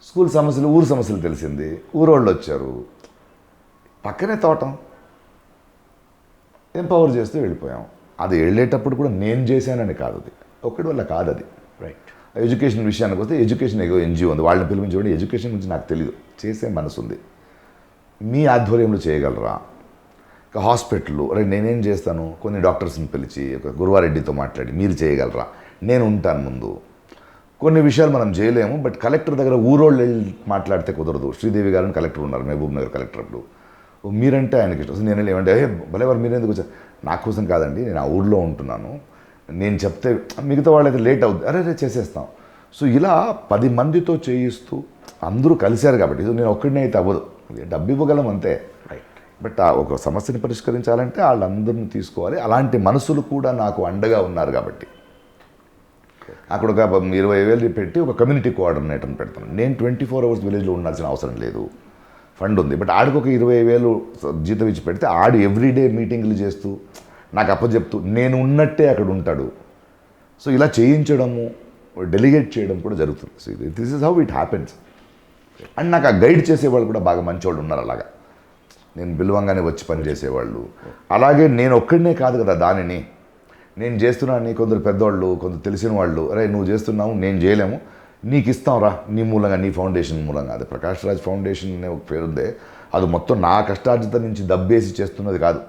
స్కూల్ సమస్యలు, ఊరు సమస్యలు తెలిసింది, ఊరోళ్ళు వచ్చారు, పక్కనే తోటం, ఎంపవర్ చేస్తూ వెళ్ళిపోయాం. అది వెళ్ళేటప్పుడు కూడా నేను చేశానని కాదు, అది ఒక్కడి వల్ల కాదు అది. రైట్. ఎడ్యుకేషన్ విషయానికి వస్తే ఎడ్యుకేషన్ ఏదో ఎన్జిఓ ఉంది, వాళ్ళని పిలిపించి ఎడ్యుకేషన్ గురించి నాకు తెలియదు, చేసే మనసు ఉంది, మీ ఆధ్వర్యంలో చేయగలరా. ఇక హాస్పిటల్ నేనేం చేస్తాను, కొన్ని డాక్టర్స్ని పిలిచి ఒక గురువారెడ్డితో మాట్లాడి మీరు చేయగలరా, నేను ఉంటాను ముందు. కొన్ని విషయాలు మనం చేయలేము, బట్ కలెక్టర్ దగ్గర ఊరోళ్ళు వెళ్ళి మాట్లాడితే కుదరదు. శ్రీదేవి గారిని కలెక్టర్ ఉన్నారు, మహబూబ్ నగర్ కలెక్టర్. అప్పుడు మీరంటే ఆయనకి ఇష్టం. నేను ఏమంటే భలేవారు మీరెందుకు వచ్చారు, నా కోసం కాదండి, నేను ఆ ఊళ్ళో ఉంటున్నాను, నేను చెప్తే మిగతా వాళ్ళైతే లేట్ అవుద్ది, అరే చేసేస్తాం. సో ఇలా 10 మందితో చేయిస్తూ అందరూ కలిశారు కాబట్టి, ఇది నేను ఒక్కడినే అయితే అవ్వదు, డబ్బు ఇవ్వగలం అంతే. రైట్. బట్ ఆ ఒక సమస్యని పరిష్కరించాలంటే వాళ్ళందరినీ తీసుకోవాలి. అలాంటి మనసులు కూడా నాకు అండగా ఉన్నారు కాబట్టి అక్కడ ఒక 20,000 పెట్టి ఒక కమ్యూనిటీ కోఆర్డినేటర్ని పెడతాను. నేను 24 అవర్స్ విలేజ్లో ఉండాల్సిన అవసరం లేదు, ఫండ్ ఉంది. బట్ ఆడికి ఒక 20,000 జీతం ఇచ్చి పెడితే ఆడు ఎవ్రీడే మీటింగ్లు చేస్తూ నాకు అప్పచెప్తూ నేను ఉన్నట్టే అక్కడ ఉంటాడు. సో ఇలా చేయించడము, డెలిగేట్ చేయడం కూడా జరుగుతుంది. So this is how it happens. And నాకు ఆ గైడ్ చేసేవాళ్ళు కూడా బాగా మంచివాళ్ళు ఉన్నారు. అలాగా నేను పిలవంగానే వచ్చి పని చేసేవాళ్ళు. అలాగే నేను ఒక్కడినే కాదు కదా దానిని నేను చేస్తున్నాను, కొందరు పెద్దవాళ్ళు, కొందరు తెలిసిన వాళ్ళు, అరే నువ్వు చేస్తున్నావు నేను చేయలేము, నీకు ఇస్తాం రా, నీ మూలంగా, నీ ఫౌండేషన్ మూలంగా. అది ప్రకాష్ రాజ్ ఫౌండేషన్ అనే ఒక పేరుందే, అది మొత్తం నా కష్టార్జిత నుంచి దబ్బేసి చేస్తున్నది కాదు.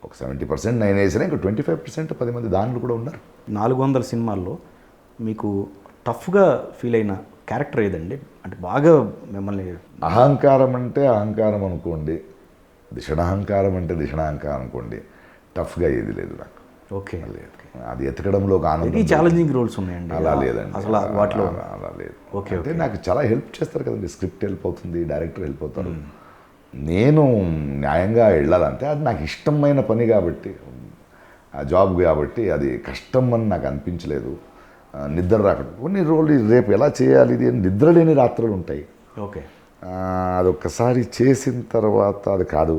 ఒక 70% నేను వేసినా, ఇంకా 25% 10 మంది దాంట్లో కూడా ఉన్నారు. 400 సినిమాల్లో మీకు టఫ్గా ఫీల్ అయిన క్యారెక్టర్ ఏదండి? అంటే బాగా మిమ్మల్ని అహంకారం అంటే అహంకారం అనుకోండి, దిషణహంకారం అంటే దిషణాహంకారం అనుకోండి, టఫ్గా ఏది లేదు నాకు. ఓకే, లేదు, అది ఎతకడంలో ఒక ఆనందం. ఛాలెంజింగ్ రోల్స్ ఉన్నాయండి? అలా లేదండి, అసలు వాటిలో అలా లేదు. ఓకే, అంటే నాకు చాలా హెల్ప్ చేస్తారు కదండి, స్క్రిప్ట్ హెల్ప్ అవుతుంది, డైరెక్టర్ హెల్ప్ అవుతారు. నేను న్యాయంగా వెళ్ళాలంటే అది నాకు ఇష్టమైన పని కాబట్టి, ఆ జాబ్ కాబట్టి, అది కష్టం అని నాకు అనిపించలేదు. నిద్ర రాకడం కొన్ని రోజులు రేపు ఎలా చేయాలి ఇది అని నిద్ర లేని రాత్రులు ఉంటాయి. ఓకే, అదొక్కసారి చేసిన తర్వాత అది కాదు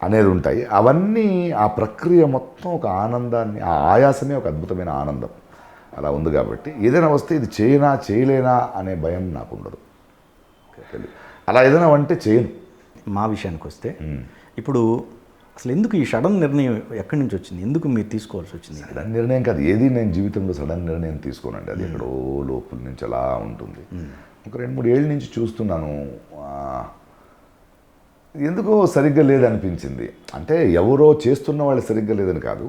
అనేది ఉంటాయి. అవన్నీ ఆ ప్రక్రియ మొత్తం ఒక ఆనందాన్ని, ఆ ఆయాసమే ఒక అద్భుతమైన ఆనందం అలా ఉంది. కాబట్టి ఏదైనా వస్తే ఇది చేయనా చేయలేనా అనే భయం నాకు ఉండదు. అలా ఏదైనా అంటే చేయను. మా విషయానికి వస్తే ఇప్పుడు అసలు ఎందుకు ఈ సడన్ నిర్ణయం ఎక్కడి నుంచి వచ్చింది? ఎందుకు మీరు తీసుకోవాల్సి వచ్చింది? సడన్ నిర్ణయం కాదు, ఏది నేను జీవితంలో సడన్ నిర్ణయం తీసుకోనండి. అది ఎక్కడో లోపల నుంచి అలా ఉంటుంది. ఒక 2-3 ఏళ్ళ నుంచి చూస్తున్నాను, ఎందుకో సరిగ్గా లేదనిపించింది. అంటే ఎవరో చేస్తున్న వాళ్ళు సరిగ్గా లేదని కాదు,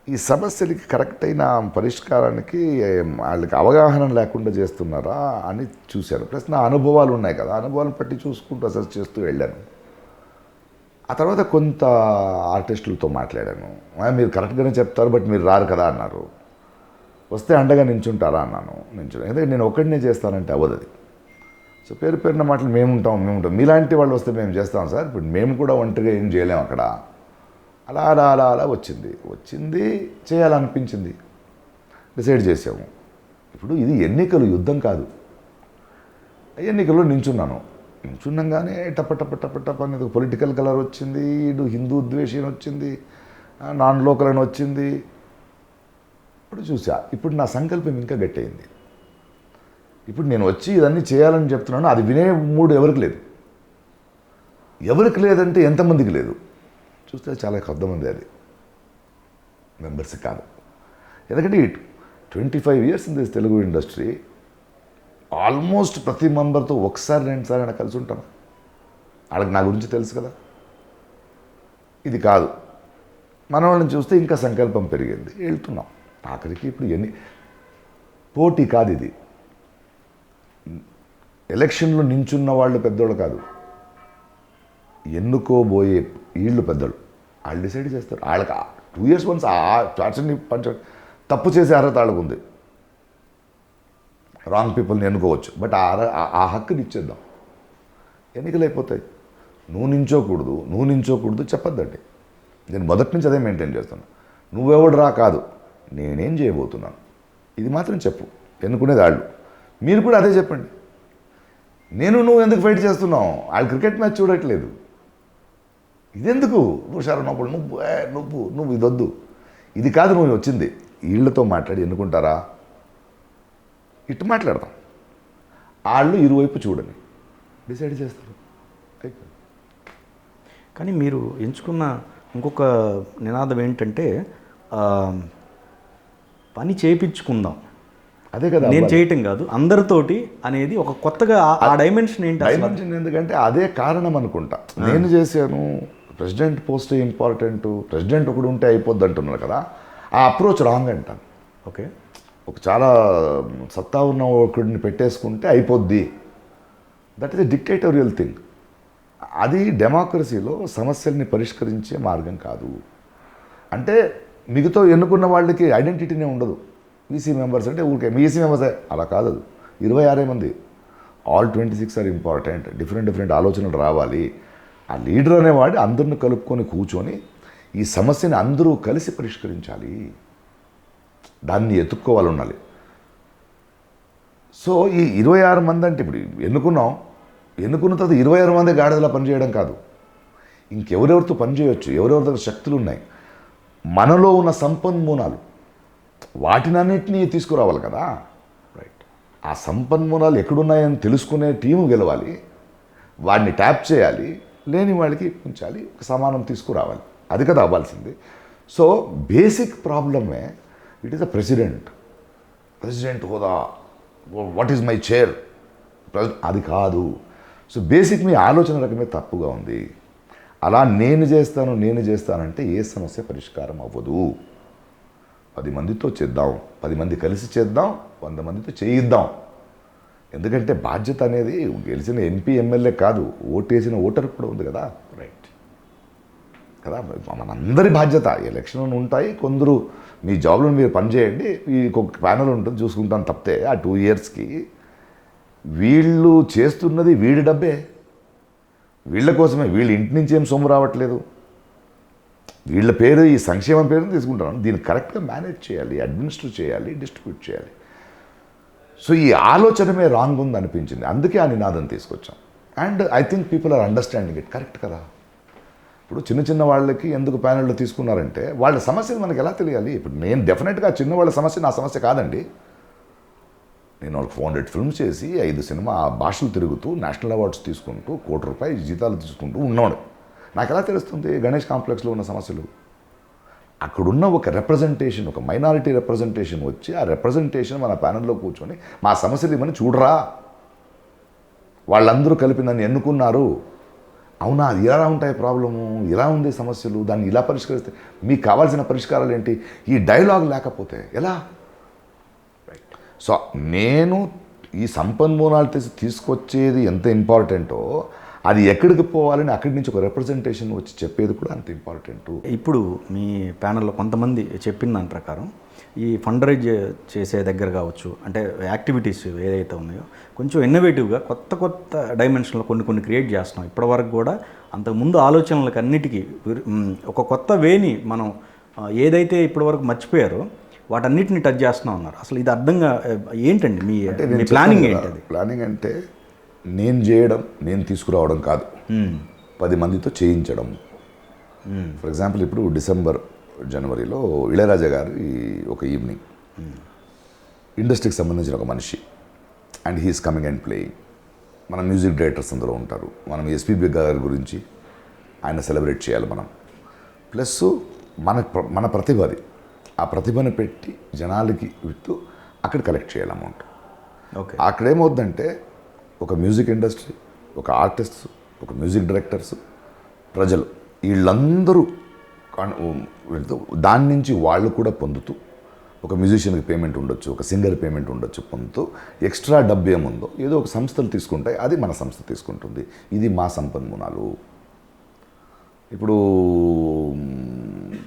ఈ సమస్యలకి కరెక్ట్ అయిన పరిష్కారానికి వాళ్ళకి అవగాహన లేకుండా చేస్తున్నారా అని చూశాను. ప్లస్ నా అనుభవాలు ఉన్నాయి కదా, అనుభవాలను బట్టి చూసుకుంటూ అసెస్ చేస్తూ వెళ్ళాను. ఆ తర్వాత కొంత ఆర్టిస్టులతో మాట్లాడాను. మీరు కరెక్ట్గానే చెప్తారు, బట్ మీరు రారు కదా అన్నారు. వస్తే అండగా నించుంటారా అన్నాను. ఎందుకంటే నేను ఒక్కడినే చేస్తానంటే అవ్వదు అది. సో పేరున మాటలు మేము ఉంటాం. మీలాంటి వాళ్ళు వస్తే మేము చేస్తాం సార్, ఇప్పుడు మేము కూడా ఒంటరిగా ఏం చేయలేము అక్కడ. అలా అలా అలా అలా వచ్చింది చేయాలనిపించింది, డిసైడ్ చేసాము. ఇప్పుడు ఇది ఎన్నికలు, యుద్ధం కాదు. ఎన్నికల్లో నించున్నాగానే టప అనేది పొలిటికల్ కలర్ వచ్చింది, ఇటు హిందూ ద్వేషం వచ్చింది, నాన్ లోకల్ అని వచ్చింది. ఇప్పుడు చూసా, ఇప్పుడు నా సంకల్పం ఇంకా గట్టయింది. ఇప్పుడు నేను వచ్చి ఇదన్నీ చేయాలని చెప్తున్నాను, అది వినే మూడు ఎవరికి లేదు. ఎవరికి లేదంటే ఎంతమందికి లేదు చూస్తే చాలా కొద్దిమంది అది మెంబర్స్ కాదు. ఎందుకంటే 25 years in this Telugu industry, almost ప్రతి మెంబర్తో ఒకసారి 2 సార్లు అయినా కలిసి ఉంటాను. వాళ్ళకి నా గురించి తెలుసు కదా. ఇది కాదు, మన వాళ్ళని చూస్తే ఇంకా సంకల్పం పెరిగింది, వెళ్తున్నాం. ఆఖరికి ఇప్పుడు పోటీ కాదు ఇది. ఎలక్షన్లో నించున్న వాళ్ళు పెద్దోళ్ళు కాదు, ఎన్నుకోబోయే వీళ్ళు పెద్దలు. వాళ్ళు డిసైడ్ చేస్తారు. వాళ్ళకి 2 years వన్స్ ఆ చార్ట్స్ని తప్పు చేసే అర్హత వాళ్ళకు ఉంది. రాంగ్ పీపుల్ని ఎన్నుకోవచ్చు, బట్ ఆ హక్కుని ఇచ్చేద్దాం. ఎన్నికలు అయిపోతాయి. నువ్వు నించోకూడదు చెప్పొద్దండి. నేను మొదటి నుంచి అదే మెయింటైన్ చేస్తాను. నువ్వెవడు రా కాదు, నేనేం చేయబోతున్నాను ఇది మాత్రం చెప్పు. ఎన్నుకునేది వాళ్ళు. మీరు కూడా అదే చెప్పండి. నువ్వు ఎందుకు ఫైట్ చేస్తున్నావు? వాళ్ళు క్రికెట్ మ్యాచ్ చూడట్లేదు. ఇదెందుకు? నువ్వు శరణప్పుడు నువ్వు ఇదొద్దు, ఇది కాదు నువ్వు వచ్చింది. వీళ్ళతో మాట్లాడి ఎన్నుకుంటారా? ఇటు మాట్లాడదాం. వాళ్ళు ఇరువైపు చూడని డిసైడ్ చేస్తారు. కానీ మీరు ఎంచుకున్న ఇంకొక నినాదం ఏంటంటే పని చేయించుకుందాం, అదే కదా, నేను చేయటం కాదు అందరితోటి అనేది ఒక కొత్తగా ఆ డైమెన్షన్ ఏంటి? డైమెన్షన్ ఎందుకంటే అదే కారణం అనుకుంటా. నేను చేశాను, ప్రెసిడెంట్ పోస్ట్ ఇంపార్టెంట్, ప్రెసిడెంట్ ఒకడు ఉంటే అయిపోద్ది అంటున్నారు కదా. ఆ అప్రోచ్ రాంగ్ అంటాను. ఓకే, ఒక చాలా సత్తా ఉన్న ఒకడిని పెట్టేసుకుంటే అయిపోద్ది. That is a dictatorial thing. అది డెమోక్రసీలో సమస్యల్ని పరిష్కరించే మార్గం కాదు. అంటే మిగతా ఎన్నుకున్న వాళ్ళకి ఐడెంటిటీనే ఉండదు. ఈసీ మెంబర్స్ అంటే ఊరికే మీ ఈసీ మెంబర్సే, అలా కాదు. అది 26 మంది, ఆల్ 26 ఆర్ ఇంపార్టెంట్. డిఫరెంట్ ఆలోచనలు రావాలి. ఆ లీడర్ అనేవాడు అందరిని కలుపుకొని కూర్చొని ఈ సమస్యని అందరూ కలిసి పరిష్కరించాలి, దాన్ని ఎత్తుక్కోవాలి ఉండాలి. సో ఈ 26 మంది అంటే ఇప్పుడు ఎన్నుకున్న తర్వాత 26 మంది గాడిదలా పనిచేయడం కాదు. ఇంకెవరెవరితో పనిచేయవచ్చు, ఎవరెవరి దగ్గర శక్తులు ఉన్నాయి, మనలో ఉన్న సంపన్మూలాలు వాటినన్నింటినీ తీసుకురావాలి కదా. రైట్. ఆ సంపన్మూలాలు ఎక్కడున్నాయని తెలుసుకునే టీము గెలవాలి, వాడిని ట్యాప్ చేయాలి, లేని వాళ్ళకి ఉంచాలి, ఒక సమానం తీసుకురావాలి. అది కదా అవ్వాల్సింది. సో బేసిక్ ప్రాబ్లమే ఇట్ ఈస్ అ ప్రెసిడెంట్ హోదా, వాట్ ఈజ్ మై చైర్, అది కాదు. సో బేసిక్ మీ ఆలోచన రకమే తప్పుగా ఉంది. అలా నేను చేస్తానంటే ఏ సమస్య పరిష్కారం అవ్వదు. 10 మందితో చేద్దాం, 10 మంది కలిసి చేద్దాం, 100 మందితో చేయిద్దాం. ఎందుకంటే బాధ్యత అనేది గెలిచిన ఎంపీ ఎమ్మెల్యే కాదు, ఓటేసిన ఓటర్ కూడా ఉంది కదా. రైట్ కదా, మనందరి బాధ్యత. ఎలక్షన్లు ఉంటాయి, కొందరు మీ జాబ్లో మీరు పనిచేయండి, ఇంకొక ప్యానల్ ఉంటుంది చూసుకుంటాను తప్పితే ఆ 2 yearsకి వీళ్ళు చేస్తున్నది వీడి డబ్బే, వీళ్ళ కోసమే. వీళ్ళ ఇంటి నుంచి ఏం సొమ్ము రావట్లేదు, వీళ్ళ పేరు ఈ సంక్షేమం పేరుని తీసుకుంటాను. దీన్ని కరెక్ట్గా మేనేజ్ చేయాలి, అడ్మినిస్ట్రేట్ చేయాలి, డిస్ట్రిబ్యూట్ చేయాలి. సో ఈ ఆలోచనమే రాంగ్ ఉంది అనిపించింది, అందుకే ఆ నినాదం తీసుకొచ్చాం. And I think people are understanding it. Correct కదా. ఇప్పుడు చిన్న వాళ్ళకి ఎందుకు ప్యానెల్లో తీసుకున్నారంటే వాళ్ళ సమస్యలు మనకు ఎలా తెలియాలి. ఇప్పుడు నేను డెఫినెట్గా చిన్నవాళ్ళ సమస్య నా సమస్య కాదండి. నేను వాళ్ళకి 400 ఫిల్మ్స్ చేసి 5 సినిమా భాషలు తిరుగుతూ నేషనల్ అవార్డ్స్ తీసుకుంటూ ₹1 కోటి జీతాలు తీసుకుంటూ ఉన్నాడు. నాకు ఎలా తెలుస్తుంది గణేష్ కాంప్లెక్స్లో ఉన్న సమస్యలు? అక్కడున్న ఒక రిప్రజెంటేషన్, ఒక మైనారిటీ రిప్రజెంటేషన్ వచ్చి ఆ రిప్రజెంటేషన్ మన ప్యానెల్లో కూర్చొని మా సమస్యలు ఇవన్నీ చూడరా, వాళ్ళందరూ కలిపి నన్ను ఎన్నుకున్నారు, అవునా ఇలా ఉంటాయి ప్రాబ్లము, ఇలా ఉంది సమస్యలు, దాన్ని ఇలా పరిష్కరిస్తే మీకు కావాల్సిన పరిష్కారాలు ఏంటి? ఈ డైలాగ్ లేకపోతే ఎలా? సో నేను ఈ సంపన్మూలాలు తీసుకొచ్చేది ఎంత ఇంపార్టెంటో అది ఎక్కడికి పోవాలని అక్కడి నుంచి ఒక రిప్రజెంటేషన్ వచ్చి చెప్పేది కూడా అంత ఇంపార్టెంట్. ఇప్పుడు మీ ప్యానెల్లో కొంతమంది చెప్పిన దాని ప్రకారం ఈ ఫండ్ రైజ్ చేసే దగ్గర కావచ్చు, అంటే యాక్టివిటీస్ ఏదైతే ఉన్నాయో కొంచెం ఇన్నోవేటివ్గా కొత్త డైమెన్షన్లో కొన్ని క్రియేట్ చేస్తున్నాం. ఇప్పటివరకు కూడా అంతకుముందు ఆలోచనలకు అన్నిటికీ ఒక కొత్త వేని మనం ఏదైతే ఇప్పటివరకు మర్చిపోయారో వాటన్నిటిని టచ్ చేస్తూ ఉన్నారు. అసలు ఇది అర్థంగా ఏంటండి మీ ప్లానింగ్ ఏంటి? ప్లానింగ్ అంటే నేను చేయడం, నేను తీసుకురావడం కాదు, 10 మందితో చేయించడం. ఫర్ ఎగ్జాంపుల్ ఇప్పుడు డిసెంబర్ జనవరిలో ఇళయరాజా గారి ఒక ఈవినింగ్, ఇండస్ట్రీకి సంబంధించిన ఒక మనిషి, and he is coming and playing. మన మ్యూజిక్ డైరెక్టర్స్ అందరూ ఉంటారు, మనం ఎస్పీబీ గారి గురించి ఆయన సెలబ్రేట్ చేయాలి మనం. ప్లస్ మన ప్రతిభ అది, ఆ ప్రతిభను పెట్టి జనాలకి విత్తు అక్కడ కలెక్ట్ చేయాలి అమౌంట్. ఓకే. అక్కడేమవుద్దంటే ఒక మ్యూజిక్ ఇండస్ట్రీ, ఒక ఆర్టిస్ట్, ఒక మ్యూజిక్ డైరెక్టర్స్, ప్రజలు వీళ్ళందరూ దాని నుంచి వాళ్ళు కూడా పొందుతూ, ఒక మ్యూజిషియన్కి పేమెంట్ ఉండొచ్చు, ఒక సింగర్ పేమెంట్ ఉండొచ్చు, పొందుతూ ఎక్స్ట్రా డబ్బు ఏముందో ఏదో ఒక సంస్థలు తీసుకుంటాయి, అది మన సంస్థ తీసుకుంటుంది. ఇది మా సంపన్మూలాలు. ఇప్పుడు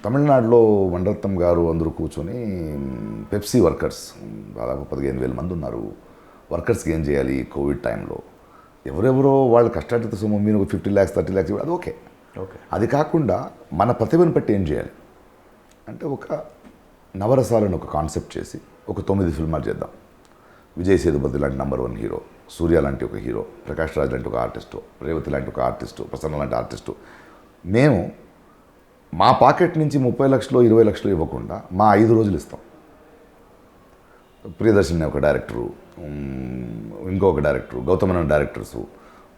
తమిళనాడులో మణిరత్నం గారు అందరూ కూర్చొని పెప్సీ వర్కర్స్ దాదాపు 15,000 మంది ఉన్నారు. వర్కర్స్కి ఏం చేయాలి కోవిడ్ టైంలో? ఎవరెవరో వాళ్ళు కష్టార్జిత సొమ్ము మీరు 50 lakhs 30 lakhs అది ఓకే. ఓకే. అది కాకుండా మన ప్రతిభను బట్టి ఏం చేయాలి అంటే ఒక నవరసాలను ఒక కాన్సెప్ట్ చేసి ఒక 9 సినిమాలు చేద్దాం. విజయ్ సేతుపతి లాంటి నంబర్ 1 హీరో, సూర్య లాంటి ఒక హీరో, ప్రకాష్ రాజ్ లాంటి ఒక ఆర్టిస్టు, రేవతి లాంటి ఒక ఆర్టిస్టు, ప్రసన్న లాంటి ఆర్టిస్టు, మేము మా పాకెట్ నుంచి 30 లక్షలు 20 లక్షలు ఇవ్వకుండా మా 5 రోజులు ఇస్తాం. ప్రియదర్శిని ఒక డైరెక్టరు, ఇంకొక డైరెక్టరు, గౌతమన్ డైరెక్టర్సు,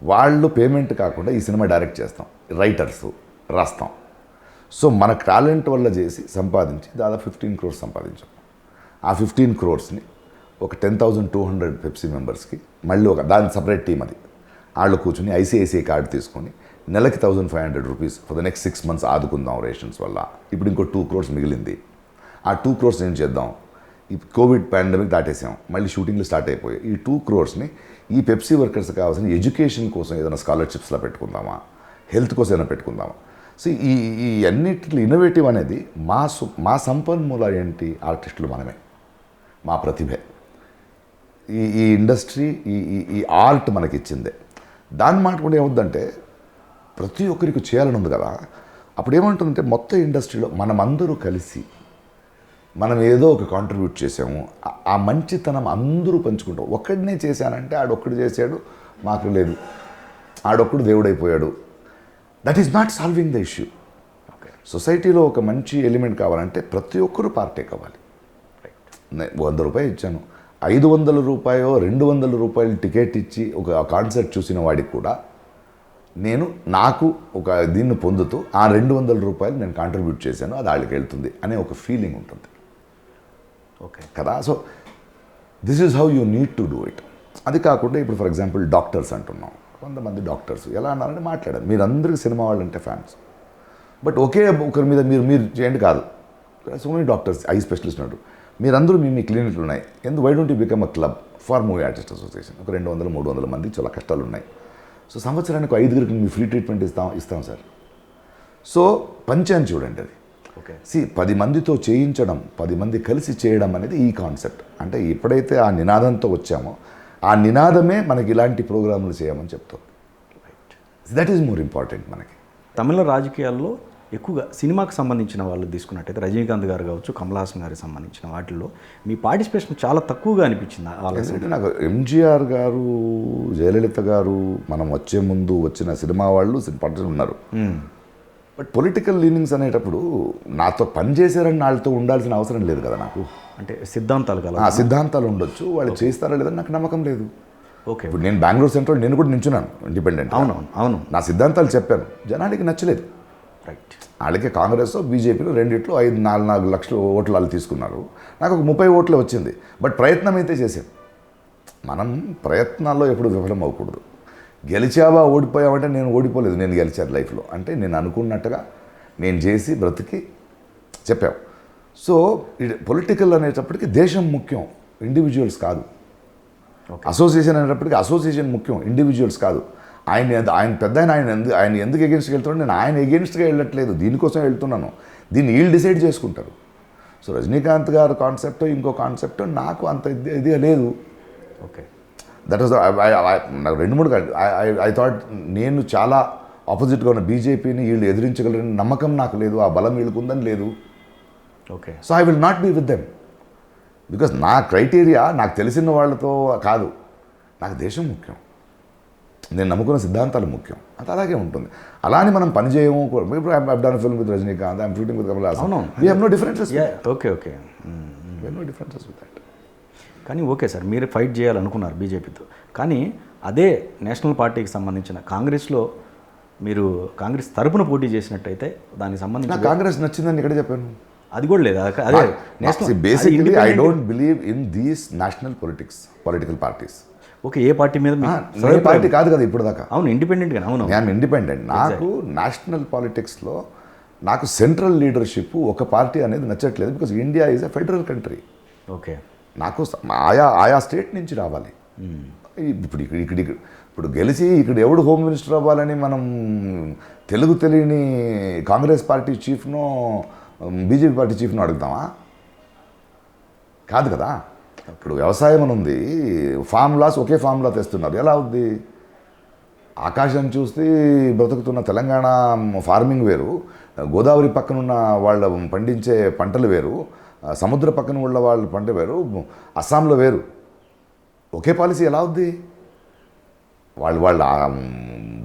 వాళ్ళు పేమెంట్ కాకుండా ఈ సినిమా డైరెక్ట్ చేస్తాం. రైటర్సు రాస్తాం. సో మన టాలెంట్ వల్ల చేసి సంపాదించి దాదాపు 15 crores సంపాదించాం. ఆ 15 crores ఒక 10,200 పెప్సీ మెంబర్స్కి మళ్ళీ ఒక దాని సపరేట్ టీం అది వాళ్ళు కూర్చుని ఐసిఐసిఐ కార్డు తీసుకొని నెలకి 1,500 rupees for the next 6 months ఆదుకుందాం రేషన్స్ వల్ల. ఇప్పుడు ఇంకో 2 crores మిగిలింది. ఆ 2 crores ఏం చేద్దాం? ఈ కోవిడ్ పాండమిక్ దాటేసాం, మళ్ళీ షూటింగ్లు స్టార్ట్ అయిపోయాయి. ఈ 2 crores ఈ పెప్సీ వర్కర్స్ కావాల్సిన ఎడ్యుకేషన్ కోసం ఏదైనా స్కాలర్షిప్స్లో పెట్టుకుందామా, హెల్త్ కోసం ఏదైనా పెట్టుకుందామా? సో ఈ అన్నిటిలో ఇన్నోవేటివ్ అనేది మా సంపన్మూలాలు ఏంటి? ఆర్టిస్టులు మనమే, మా ప్రతిభే, ఈ ఇండస్ట్రీ, ఈ ఆర్ట్ మనకి ఇచ్చిందే. దాన్ని మాట్లాడుకుంటే ఏమవుద్దంటే ప్రతి ఒక్కరికి చేయాలని ఉంది కదా. అప్పుడు ఏమంటుందంటే మొత్తం ఇండస్ట్రీలో మనమందరూ కలిసి మనం ఏదో ఒక కాంట్రిబ్యూట్ చేసాము, ఆ మంచితనం అందరూ పంచుకుంటాం. ఒక్కడినే చేశానంటే ఆడొక్కడు చేశాడు మాకు లేదు, ఆడొక్కడు దేవుడైపోయాడు, that is not solving the issue. సొసైటీలో ఒక మంచి ఎలిమెంట్ కావాలంటే ప్రతి ఒక్కరూ పార్టే కావాలి. 100 రూపాయలు ఇచ్చాను, 500 రూపాయో 200 రూపాయలు టికెట్ ఇచ్చి ఒక కాన్సర్ట్ చూసిన వాడికి కూడా నాకు ఒక దీన్ని పొందుతూ ఆ 200 రూపాయలు నేను కాంట్రిబ్యూట్ చేశాను, అది వాళ్ళకి వెళ్తుంది అనే ఒక ఫీలింగ్ ఉంటుంది. ఓకే కదా. So this is how you need to do it. అది కాకుండా ఇప్పుడు ఫర్ ఎగ్జాంపుల్ డాక్టర్స్ అంటున్నాం. కొంతమంది డాక్టర్స్ ఎలా అన్నారంటే మాట్లాడారు, మీరందరికీ సినిమా వాళ్ళు అంటే ఫ్యాన్స్, బట్ ఒకే ఒకరి మీద మీరు చేయండి కాదు. So many doctors, I specialist అంటారు, మీరందరూ మీ క్లినిక్లు ఉన్నాయి, why don't you become a club for movie artist association? ఒక 200-300 మంది చాలా కష్టాలు ఉన్నాయి. సో సంవత్సరానికి 5 మీ ఫ్రీ ట్రీట్మెంట్ ఇస్తాం సార్. సో పంచాన్ని చూడండి అది. ఓకే. 10 మందితో చేయించడం, 10 మంది కలిసి చేయడం అనేది ఈ కాన్సెప్ట్. అంటే ఎప్పుడైతే ఆ నినాదంతో వచ్చామో ఆ నినాదమే మనకి ఇలాంటి ప్రోగ్రాములు చేయమని చెప్తాం. దట్ ఈజ్ మోర్ ఇంపార్టెంట్ మనకి. తమిళ రాజకీయాల్లో ఎక్కువగా సినిమాకి సంబంధించిన వాళ్ళు తీసుకున్నట్టయితే రజనీకాంత్ గారు కావచ్చు, కమల్ హాసన్ గారికి సంబంధించిన వాటిల్లో మీ పార్టిసిపేషన్ చాలా తక్కువగా అనిపించింది. ఎందుకంటే నాకు ఎంజీఆర్ గారు, జయలలిత గారు మనం వచ్చే ముందు వచ్చిన సినిమా వాళ్ళు పార్టీలు ఉన్నారు. బట్ పొలిటికల్ లీనింగ్స్ అనేటప్పుడు నాతో పనిచేశారని వాళ్ళతో ఉండాల్సిన అవసరం లేదు కదా నాకు. అంటే సిద్ధాంతాలు కదా, సిద్ధాంతాలు ఉండొచ్చు, వాళ్ళు చేస్తారా లేదని నాకు నమ్మకం లేదు. ఓకే. ఇప్పుడు నేను బెంగళూరు సెంట్రల్ నేను కూడా నించున్నాను ఇండిపెండెంట్. అవును. నా సిద్ధాంతాలు చెప్పాను, జనానికి నచ్చలేదు. రైట్. వాళ్ళకి కాంగ్రెస్ బీజేపీలో రెండిట్లో 4 లక్షల ఓట్లు వాళ్ళు తీసుకున్నారు, నాకు ఒక 30 ఓట్లే వచ్చింది. బట్ ప్రయత్నం అయితే చేశాం. మనం ప్రయత్నాల్లో ఎప్పుడు విఫలం అవ్వకూడదు. గెలిచావా ఓడిపోయావంటే నేను ఓడిపోలేదు, నేను గెలిచాను లైఫ్లో. అంటే నేను అనుకున్నట్టుగా నేను చేసి బ్రతికి చెప్పాం. సో పొలిటికల్ అనేటప్పటికీ దేశం ముఖ్యం, ఇండివిజువల్స్ కాదు. అసోసియేషన్ అనేటప్పటికీ అసోసియేషన్ ముఖ్యం, ఇండివిజువల్స్ కాదు. ఆయన పెద్ద ఆయన ఎందుకు ఎగెన్స్ట్గా వెళ్తున్నాడు? నేను ఆయన ఎగెన్స్ట్గా వెళ్ళట్లేదు, దీనికోసం వెళ్తున్నాను. దీన్ని వీళ్ళు డిసైడ్ చేసుకుంటారు. సో రజనీకాంత్ గారు కాన్సెప్ట్, ఇంకో కాన్సెప్ట్ నాకు అంత ఇది లేదు. ఓకే. దట్ వాజ్ నాకు 2-3 ఐ థాట్ నేను చాలా ఆపోజిట్గా ఉన్న బీజేపీని వీళ్ళు ఎదిరించగలరని నమ్మకం నాకు లేదు, ఆ బలం వీళ్ళకు ఉందని లేదు. Okay. So I will not be with them because నా క్రైటీరియా నాకు తెలిసిన వాళ్ళతో కాదు, నాకు దేశం ముఖ్యం, నేను నమ్ముకున్న సిద్ధాంతాలు ముఖ్యం. అది అలాగే ఉంటుంది. అలానే మనం పని చేయము. ఇప్పుడు I done film with Rajinikanth, I'm shooting with Kamal Haasan. We have no differences. Okay. We have no differences with that. కానీ ఓకే సార్, మీరు ఫైట్ చేయాలనుకున్నారు బీజేపీతో, కానీ అదే నేషనల్ పార్టీకి సంబంధించిన కాంగ్రెస్లో మీరు కాంగ్రెస్ తరపున పోటీ చేసినట్టయితే దానికి సంబంధించి నాకు కాంగ్రెస్ నచ్చిందని ఇక్కడ చెప్పాను. అది కూడా లేదు అదే basically I don't believe in these national political parties. Okay, A party మీద ఏ పార్టీ కాదు కదా ఇప్పుడు దాకా. అవును, ఇండిపెండెంట్గా. అవును, ఐఎమ్ ఇండిపెండెంట్. నాకు నేషనల్ పాలిటిక్స్లో నాకు సెంట్రల్ లీడర్షిప్ ఒక పార్టీ అనేది నచ్చట్లేదు. Because India is a federal country. Okay, నాకు ఆయా స్టేట్ నుంచి రావాలి. ఇప్పుడు గెలిచి ఇక్కడ ఎవడు హోమ్ మినిస్టర్ అవ్వాలని మనం తెలుగు తెలియని కాంగ్రెస్ పార్టీ చీఫ్నో బీజేపీ పార్టీ చీఫ్నో అడుగుతామా? కాదు కదా. ఇప్పుడు వ్యవసాయం అని ఉంది, ఫార్ములాస్ ఒకే ఫార్ములా తెస్తున్నారు, ఎలా అవుద్ది? ఆకాశం చూస్తే బ్రతుకుతున్న తెలంగాణ ఫార్మింగ్ వేరు, గోదావరి పక్కనున్న వాళ్ళ పండించే పంటలు వేరు, సముద్ర పక్కన ఉన్న వాళ్ళ పంట వేరు, అస్సాంలో వేరు. ఒకే పాలసీ ఎలా అవుద్ది? వాళ్ళ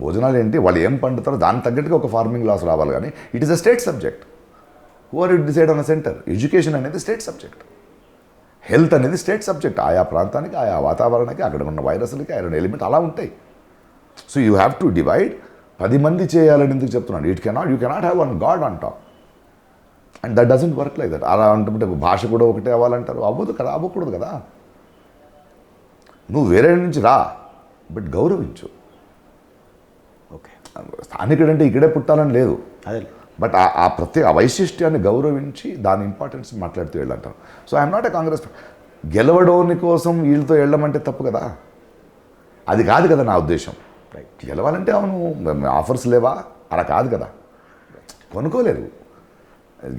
భోజనాలు ఏంటి, వాళ్ళు ఏం పండుతారో దానికి తగ్గట్టుగా ఒక ఫార్మింగ్ లాస్ రావాలి. కానీ it is a state subject. Who are it decide on a centre? Education అనేది స్టేట్ సబ్జెక్ట్, హెల్త్ అనేది స్టేట్ సబ్జెక్ట్. ఆయా ప్రాంతానికి, ఆయా వాతావరణానికి, అక్కడ ఉన్న వైరస్లకి, ఐరన్ ఎలిమెంట్ అలా ఉంటాయి. So you have to divide. 10 మంది చేయాలని ఎందుకు చెప్తున్నాను? You cannot have one God on top. And that doesn't work like that. అలా అంటుంటే భాష కూడా ఒకటే అవ్వాలంటారు. అవ్వదు కదా, అవ్వకూడదు కదా. నువ్వు వేరే నుంచి రా, బట్ గౌరవించు. ఓకే, స్థానికుడంటే ఇక్కడే పుట్టాలని లేదు, అదే. బట్ ఆ ప్రత్యేక వైశిష్ట్యాన్ని గౌరవించి దాని ఇంపార్టెన్స్ మాట్లాడుతూ వెళ్ళంటారు. So I'm not a Congress. గెలవడాని కోసం వీళ్ళతో వెళ్ళమంటే తప్పు కదా. అది కాదు కదా నా ఉద్దేశం. రైట్, గెలవాలంటే అవును ఆఫర్స్ లేవా అలా కాదు కదా, కొనుక్కోలేరు.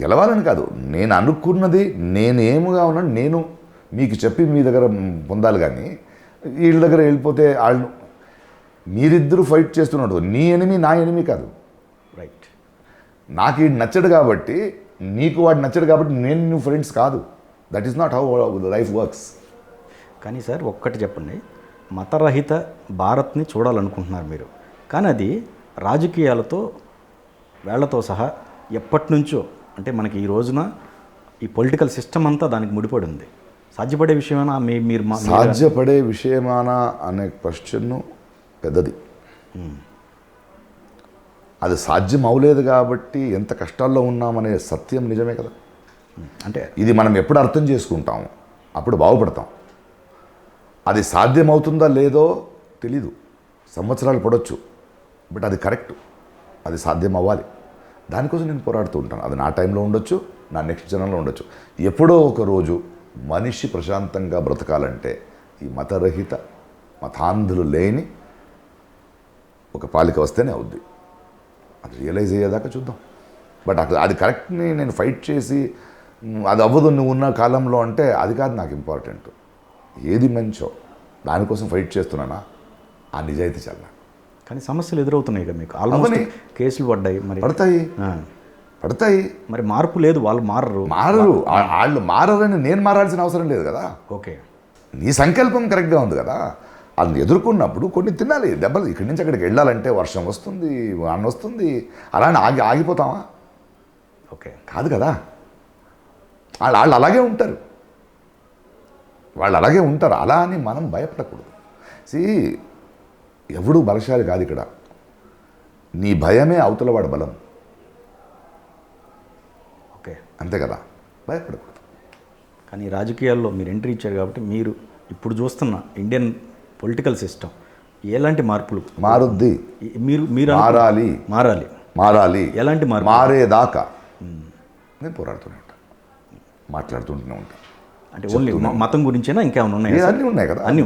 గెలవాలని కాదు, నేను అనుకున్నది నేనేముగా ఉన్నాను నేను మీకు చెప్పి మీ దగ్గర పొందాలి. కానీ వీళ్ళ దగ్గర వెళ్ళిపోతే వాళ్ళు మీరిద్దరూ ఫైట్ చేస్తున్నట్టు నీ ఎనిమి నా ఎనిమి కాదు. రైట్, నాకు వీడు నచ్చడు కాబట్టి నీకు వాడు నచ్చడు కాబట్టి నేను నువ్వు ఫ్రెండ్స్ కాదు. That is not how life works. కానీ సార్ ఒక్కటి చెప్పండి, మతరహిత భారత్ని చూడాలనుకుంటున్నారు మీరు, కానీ అది రాజకీయాలతో వేళ్లతో సహా ఎప్పటి నుంచో, అంటే మనకి ఈ రోజున ఈ పొలిటికల్ సిస్టమ్ అంతా దానికి ముడిపడి ఉంది. సాధ్యపడే విషయమేనా? మీరు సాధ్యపడే విషయమానా అనే క్వశ్చన్ పెద్దది. అది సాధ్యం అవలేదు కాబట్టి ఎంత కష్టాల్లో ఉన్నామనే సత్యం నిజమే కదా. అంటే ఇది మనం ఎప్పుడు అర్థం చేసుకుంటాం అప్పుడు బాగుపడతాం. అది సాధ్యమవుతుందా లేదో తెలీదు, సంవత్సరాలు పడవచ్చు, బట్ అది కరెక్ట్, అది సాధ్యం అవ్వాలి. దానికోసం నేను పోరాడుతూ ఉంటాను. అది నా టైంలో ఉండొచ్చు, నా నెక్స్ట్ జనంలో ఉండొచ్చు. ఎప్పుడో ఒక రోజు మనిషి ప్రశాంతంగా బ్రతకాలంటే ఈ మతరహిత, మతాంధులు లేని ఒక పాలిక వస్తేనే అవుద్ది. అది రియలైజ్ అయ్యేదాకా చూద్దాం. బట్ అది కరెక్ట్ని నేను ఫైట్ చేసి అది అవ్వదు నువ్వు ఉన్న కాలంలో అంటే అది కాదు నాకు ఇంపార్టెంట్. ఏది మంచో దానికోసం ఫైట్ చేస్తున్నానా, ఆ నిజాయితీ చాలా. కానీ సమస్యలు ఎదురవుతున్నాయి కదా మీకు, ఆల్మోస్ట్ కేసులు పడ్డాయి. మరి పడతాయి మరి మార్పు లేదు, వాళ్ళు మారరు. వాళ్ళు మారని నేను మారాల్సిన అవసరం లేదు కదా. ఓకే, నీ సంకల్పం కరెక్ట్గా ఉంది కదా. వాళ్ళని ఎదుర్కొన్నప్పుడు కొన్ని తినాలి దెబ్బలు. ఇక్కడి నుంచి అక్కడికి వెళ్ళాలంటే వర్షం వస్తుంది, వాన వస్తుంది, అలానే ఆగిపోతామా? ఓకే, కాదు కదా. వాళ్ళు అలాగే ఉంటారు, అలా అని మనం భయపడకూడదు. ఎవడు బలశాలి కాదు ఇక్కడ, నీ భయమే అవతలవాడు బలం. ఓకే, అంతే కదా, భయపడకూడదు. కానీ రాజకీయాల్లో మీరు ఎంట్రీ ఇచ్చారు కాబట్టి మీరు ఇప్పుడు చూస్తున్న ఇండియన్ పొలిటికల్ సిస్టమ్ ఎలాంటి మార్పులు మారుద్ది? మీరు మారాలి. ఎలాంటి మార్పు? మారేదాకా నేను పోరాడుతూనే ఉంటాను, మాట్లాడుతుంటూనే ఉంటాను. అంటే ఓన్లీ మతం గురించేనా, ఇంకేమైనా ఉన్నాయి? అన్నీ ఉన్నాయి కదా. అన్నీ,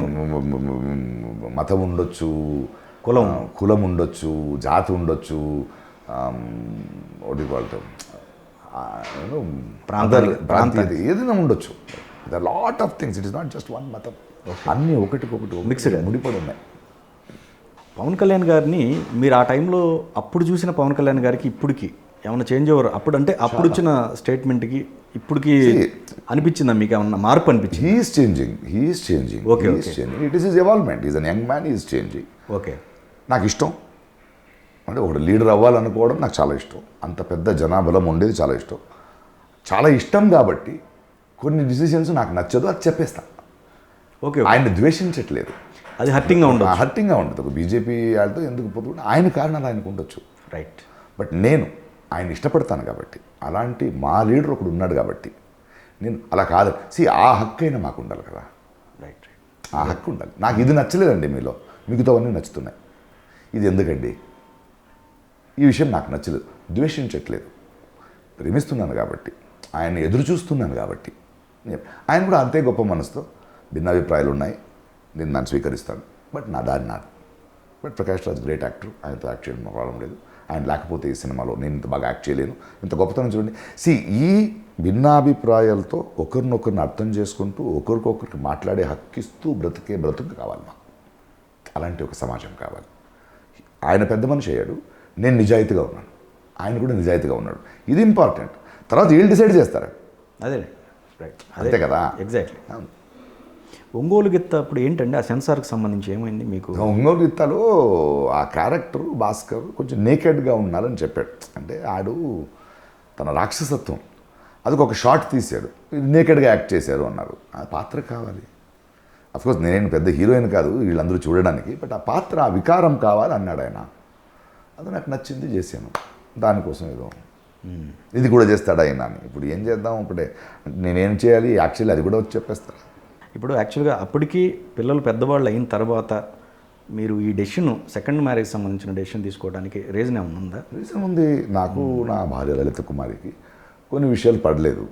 మతం ఉండొచ్చు, కులం ఉండొచ్చు, జాతి ఉండొచ్చు, ప్రాంతాలు ఏదైనా ఉండొచ్చు. The lot of things. It is not just one మతం. అన్నీ ఒకటికొకటి మిక్స్డ్ ముడిపడి ఉన్నాయి. పవన్ కళ్యాణ్ గారిని మీరు ఆ టైంలో అప్పుడు చూసిన పవన్ కళ్యాణ్ గారికి ఇప్పటికి ఏమైనా చేంజ్ ఓవర్ అప్పుడు అంటే అప్పుడు వచ్చిన స్టేట్మెంట్కి ఇప్పటికి అనిపించిందా మీకు? ఏమన్నా మార్పు అనిపించింది? He is changing. Okay, it is his evolvement. Is an young man, is changing. Okay, నాకు ఇష్టం. అంటే ఒకటి లీడర్ అవ్వాలనుకోవడం నాకు చాలా ఇష్టం. అంత పెద్ద జనాబలం ఉండేది చాలా ఇష్టం. చాలా ఇష్టం కాబట్టి కొన్ని డిసిషన్స్ నాకు నచ్చదు, అది చెప్పేస్తాను. ఓకే, ఆయన ద్వేషించట్లేదు, అది హర్టింగ్గా ఉంటుంది. ఒక బీజేపీ వాళ్ళతో ఎందుకు పోతున్నా ఆయన కారణాలు ఆయనకు ఉండొచ్చు. రైట్. బట్ నేను ఆయన ఇష్టపడతాను కాబట్టి, అలాంటి మా లీడర్ ఒకడు ఉన్నాడు కాబట్టి నేను అలా కాదు. ఆ హక్కు అయినా మాకు ఉండాలి కదా, రైట్. ఆ హక్కు ఉండాలి. నాకు ఇది నచ్చలేదండి మీలో, మిగతావన్నీ నచ్చుతున్నాయి. ఇది ఎందుకండి, ఈ విషయం నాకు నచ్చలేదు. ద్వేషించట్లేదు, ప్రేమిస్తున్నాను కాబట్టి, ఆయన ఎదురు చూస్తున్నాను కాబట్టి. ఆయన కూడా అంతే గొప్ప మనసుతో భిన్నాభిప్రాయాలు ఉన్నాయి, నేను దాన్ని స్వీకరిస్తాను, బట్ నా దారి నాది. But Prakash Raj great actor, ఆయనతో యాక్ట్ చేయడం ప్రాబ్లం లేదు. ఆయన లేకపోతే ఈ సినిమాలో నేను ఇంత బాగా యాక్ట్ చేయలేను. ఇంత గొప్పతనం చూడండి. ఈ భిన్నాభిప్రాయాలతో ఒకరినొకరిని అర్థం చేసుకుంటూ ఒకరికొకరికి మాట్లాడే హక్కిస్తూ బ్రతికే బ్రతుకు కావాలి మాకు. అలాంటి ఒక సమాజం కావాలి. ఆయన పెద్ద మనిషి అయ్యాడు, నేను నిజాయితీగా ఉన్నాను, ఆయన కూడా నిజాయితీగా ఉన్నాడు. ఇది ఇంపార్టెంట్. తర్వాత వీళ్ళు డిసైడ్ చేస్తారు. అదే రైట్, అంతే కదా. ఎగ్జాక్ట్లీ. ఒంగోలు గిత్త అప్పుడు ఏంటండి ఆ సెన్సార్కి సంబంధించి ఏమైంది మీకు? ఒంగోలు గిత్తలో ఆ క్యారెక్టర్ భాస్కర్ కొంచెం నేకెడ్గా ఉన్నారని చెప్పాడు. అంటే ఆడు తన రాక్షసత్వం అది ఒక షార్ట్ తీశాడు, నేకెడ్గా యాక్ట్ చేశారు అన్నారు. ఆ పాత్ర కావాలి. అఫ్కోర్స్ నేను పెద్ద హీరోయిన్ కాదు వీళ్ళందరూ చూడడానికి, బట్ ఆ పాత్ర ఆ వికారం కావాలి అన్నాడు ఆయన. అది నాకు నచ్చింది, చేశాను. దానికోసం ఏదో ఇది కూడా చేస్తాడు ఆయన అని. ఇప్పుడు ఏం చేద్దాం, ఇప్పుడే నేనేం చేయాలి, యాక్చువల్లీ అది కూడా వచ్చి చెప్పేస్తారా. ఇప్పుడు యాక్చువల్గా అప్పటికి పిల్లలు పెద్దవాళ్ళు అయిన తర్వాత మీరు ఈ డెసిషన్, సెకండ్ మ్యారేజ్ సంబంధించిన డెసిషన్ తీసుకోవడానికి రీజన్ ఏమైనా ఉందా? రీజన్ ఉంది. నాకు నా భార్య లలిత కుమారికి కొన్ని విషయాలు పడలేదు,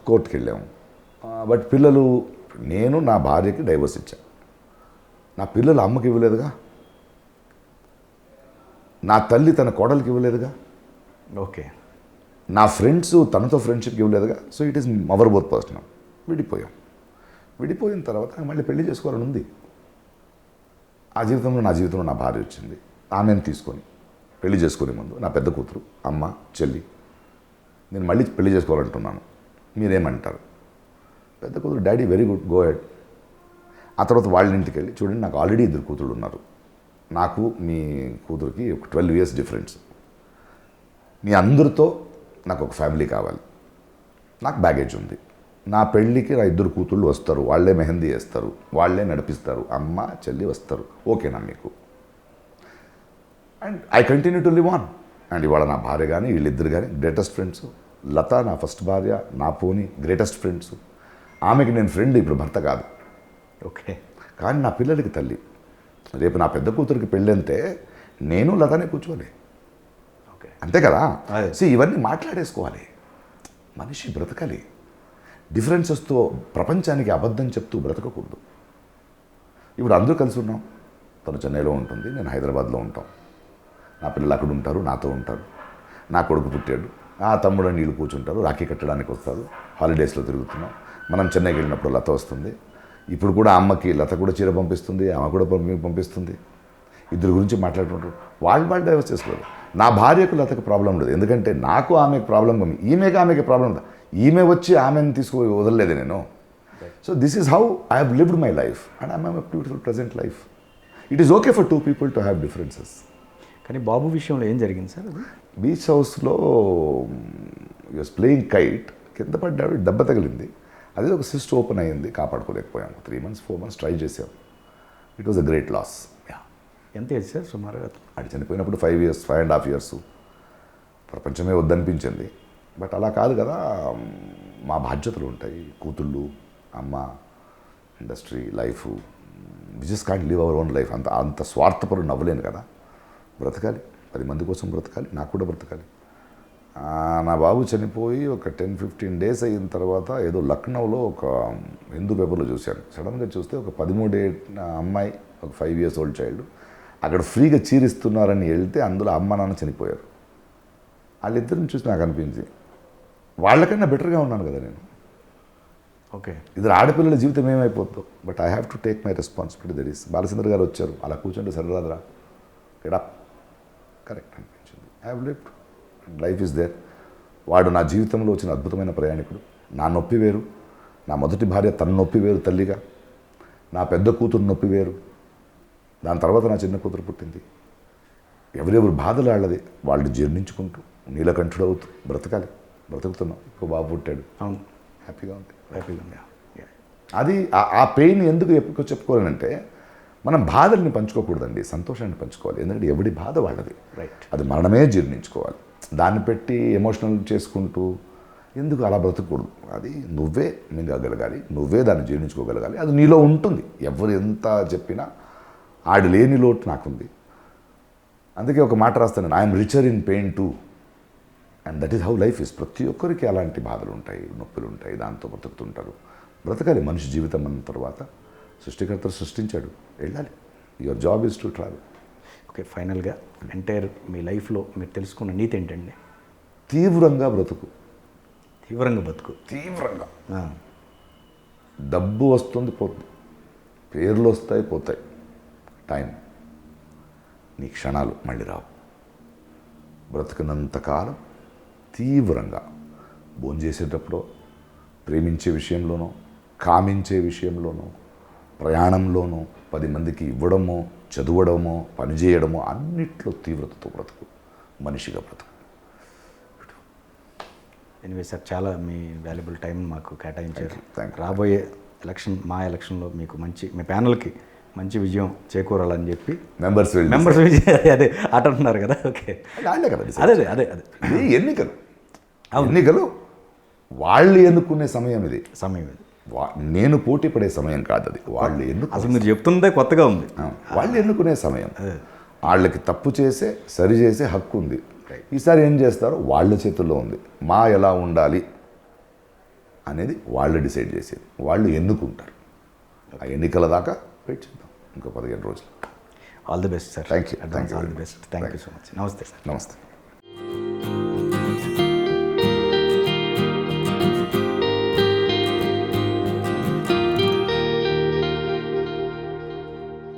కోర్టుకి వెళ్ళాము. బట్ పిల్లలు, నేను నా భార్యకి డైవర్స్ ఇచ్చాను, నా పిల్లలు అమ్మకి ఇవ్వలేదుగా, నా తల్లి తన కోడలికి ఇవ్వలేదుగా, ఓకే, నా ఫ్రెండ్స్ తనతో ఫ్రెండ్షిప్కి ఇవ్వలేదుగా. So it is our both personal. విడిపోయాం. విడిపోయిన తర్వాత మళ్ళీ పెళ్లి చేసుకోవాలని ఉంది. ఆ జీవితంలో నా జీవితంలో నా భార్య వచ్చింది, ఆమెను తీసుకొని పెళ్లి చేసుకునే ముందు నా పెద్ద కూతురు, అమ్మ, చెల్లి, నేను మళ్ళీ పెళ్లి చేసుకోవాలంటున్నాను, మీరేమంటారు? పెద్ద కూతురు, daddy very good, go head. ఆ తర్వాత వాళ్ళ ఇంటికి వెళ్ళి, చూడండి నాకు ఆల్రెడీ 2 కూతుళ్ళు ఉన్నారు, నాకు మీ కూతురికి ఒక 12 years డిఫరెన్స్, మీ అందరితో నాకు ఒక ఫ్యామిలీ కావాలి, నాకు బ్యాగేజ్ ఉంది, నా పెళ్ళికి నా 2 కూతుళ్ళు వస్తారు, వాళ్ళే మెహందీ వేస్తారు, వాళ్ళే నడిపిస్తారు, అమ్మ చెల్లి వస్తారు, ఓకేనా మీకు? And I continue to live on. And ఇవాళ నా భార్య కానీ వీళ్ళిద్దరు కానీ గ్రేటెస్ట్ ఫ్రెండ్స్. లత నా ఫస్ట్ భార్య, నా పోనీ గ్రేటెస్ట్ ఫ్రెండ్స్. ఆమెకి నేను ఫ్రెండ్, ఇప్పుడు భర్త కాదు. ఓకే, కానీ నా పిల్లలకి తల్లి. రేపు నా పెద్ద కూతురికి పెళ్ళంటే నేను లతనే కూర్చోలే, ఓకే, అంతే కదా. అదే. ఇవన్నీ మాట్లాడేసుకోవాలి. మనిషి బ్రతకాలి. డిఫరెన్సెస్తో ప్రపంచానికి అబద్ధం చెప్తూ బ్రతకకూడదు. ఇప్పుడు అందరూ కలిసి ఉన్నాం. తను చెన్నైలో ఉంటుంది, నేను హైదరాబాద్లో ఉంటాం. నా పిల్లలు అక్కడ ఉంటారు, నాతో ఉంటారు. నా కొడుకు పుట్టాడు, ఆ తమ్ముడు నీళ్ళు కూర్చుంటారు, రాఖీ కట్టడానికి వస్తారు, హాలిడేస్లో తిరుగుతున్నాం. మనం చెన్నైకి వెళ్ళినప్పుడు లత వస్తుంది. ఇప్పుడు కూడా అమ్మకి లత కూడా చీర పంపిస్తుంది, ఆమె కూడా పంపిస్తుంది. ఇద్దరు గురించి మాట్లాడుకుంటారు. వాళ్ళు డైవర్స్ చేసుకోరు. నా భార్యకు లతకు ప్రాబ్లం లేదు, ఎందుకంటే నాకు ఆమెకు ప్రాబ్లం ఉంది, ఈమెకి ఆమెకి ప్రాబ్లం ఉంది. ఈమె వచ్చి ఆమెను తీసుకుని వదలలేదు నేను. So this is how I have lived my life and I have a beautiful present life. It is okay for 2 people to have differences. కానీ బాబు విషయంలో ఏం జరిగింది సార్? అది బీచ్ హౌస్లో యూస్ ప్లేయింగ్ కైట్, కింద పడ్డాడు, దెబ్బ తగిలింది. అదే ఒక సిస్ట్ ఓపెన్ అయ్యింది, కాపాడుకోలేకపోయాము. 3 months 4 months ట్రై చేసాం. It was a great loss. ఎంత ఏజ్ సార్ సుమారుగా? అది చనిపోయినప్పుడు 5 years, 5.5 years. ప్రపంచమే వద్దనిపించింది. బట్ అలా కాదు కదా, మా బాధ్యతలు ఉంటాయి. కూతుళ్ళు, అమ్మ, industry, life. We just can't live our own life. అంత స్వార్థపరుడు నవ్వలేను కదా. బ్రతకాలి, 10 మంది కోసం బ్రతకాలి, నాకు కూడా బ్రతకాలి. నా బాబు చనిపోయి ఒక 10-15 days అయిన తర్వాత ఏదో లక్నోలో ఒక హిందూ పేపర్లో చూశాను. సడన్గా చూస్తే ఒక 13 అమ్మాయి, ఒక 5 years old చైల్డ్ అక్కడ ఫ్రీగా చీరిస్తున్నారని వెళ్తే అందులో అమ్మ నాన్న చనిపోయారు. వాళ్ళిద్దరిని చూసి నాకు అనిపించి వాళ్ళకన్నా బెటర్గా ఉన్నాను కదా నేను. ఓకే, ఇద్దరు ఆడపిల్లల జీవితం ఏమైపోతుందో. But I have to take my responsibility. That is Balachandra గారు వచ్చారు, అలా కూర్చుంటే సరిరాదురా, గెటప్, కరెక్ట్ అనిపించింది. I have lived, life is there. వాడు నా జీవితంలో వచ్చిన అద్భుతమైన ప్రయాణికుడు. నా నొప్పి వేరు, నా మొదటి భార్య తన నొప్పి వేరు తల్లిగా, నా పెద్ద కూతురు నొప్పి వేరు, దాని తర్వాత నా చిన్న కూతురు పుట్టింది. ఎవరెవరు బాధలు వాళ్ళది, వాళ్ళు జీర్ణించుకుంటూ నీలకంఠుడు అవుతూ బ్రతకాలి. బ్రతుకుతున్నాం. ఇంకో బాబు పుట్టాడు, అవును, హ్యాపీగా ఉంది. హ్యాపీగా ఉంది. అది ఆ పెయిన్ ఎందుకు ఎప్పుడు చెప్పుకోలేనంటే, మనం బాధల్ని పంచుకోకూడదండి, సంతోషాన్ని పంచుకోవాలి. ఎందుకంటే ఎవడి బాధ వాళ్ళది. రైట్. అది మనమే జీర్ణించుకోవాలి. దాన్ని పెట్టి ఎమోషనల్ చేసుకుంటూ ఎందుకు అలా బ్రతకూడదు. అది నువ్వే మింగగలగాలి, నువ్వే దాన్ని జీర్ణించుకోగలగాలి. అది నీలో ఉంటుంది. ఎవరు ఎంత చెప్పినా ఆడి లేని లోటు నాకుంది. అందుకే ఒక మాట రాస్తాను, I'm richer in pain two, and that is how life is. ప్రతి ఒక్కరికి అలాంటి బాధలు ఉంటాయి, నొప్పులు ఉంటాయి, దాంతో బ్రతుకుతుంటారు. బ్రతకాలి. మనిషి జీవితం అన్న తర్వాత సృష్టికర్త సృష్టించాడు, వెళ్ళాలి. Your job is to travel. Okay, ఫైనల్గా ఎంటైర్ మీ లైఫ్లో మీరు తెలుసుకున్న నీతి ఏంటండి? తీవ్రంగా బ్రతుకు. తీవ్రంగా బతుకు. తీవ్రంగా. ఆ. డబ్బు వస్తుంది, పోతుంది. పేర్లు వస్తాయి, పోతాయి. టైం, నీ క్షణాలు మళ్ళీ రావు. బ్రతుకున్నంతకాలం తీవ్రంగా భోంచేసేటప్పుడు, ప్రేమించే విషయంలోనో, కామించే విషయంలోనో, ప్రయాణంలోనో, 10 మందికి ఇవ్వడమో, చదవడమో, పనిచేయడమో, అన్నిట్లో తీవ్రతతో బ్రతుకు. మనిషిగా బ్రతుకు. ఎనివే సార్, చాలా మీ వాల్యుబుల్ టైం మాకు కేటాయించారు. Thank you. రాబోయే మా ఎలక్షన్లో మీకు మీ ప్యానల్కి మంచి విజయం చేకూరాలని చెప్పి మెంబర్స్ అదే ఆట అంటున్నారు కదా. ఓకే, వాళ్ళే కదా decide. అదే అదే అదే ఇది ఎన్నికలు. ఎన్నికలు వాళ్ళు ఎన్నుకునే సమయం ఇది. సమయం ఇది. నేను పోటీ పడే సమయం కాదు అది. వాళ్ళు అసలు మీరు చెప్తుందే కొత్తగా ఉంది. వాళ్ళు ఎన్నుకునే సమయం. వాళ్ళకి తప్పు చేసే సరి చేసే హక్కు ఉంది. ఈసారి ఏం చేస్తారో వాళ్ళ చేతుల్లో ఉంది. ఎలా ఉండాలి అనేది వాళ్ళు డిసైడ్ చేసేది, వాళ్ళు ఎన్నుకుంటారు. ఆ ఎన్నికల దాకా వెయిట్ చేద్దాం, ఇంకో 15 రోజులు. All the best sir. Thank you. All the best. Thank you so much. నమస్తే సార్. నమస్తే.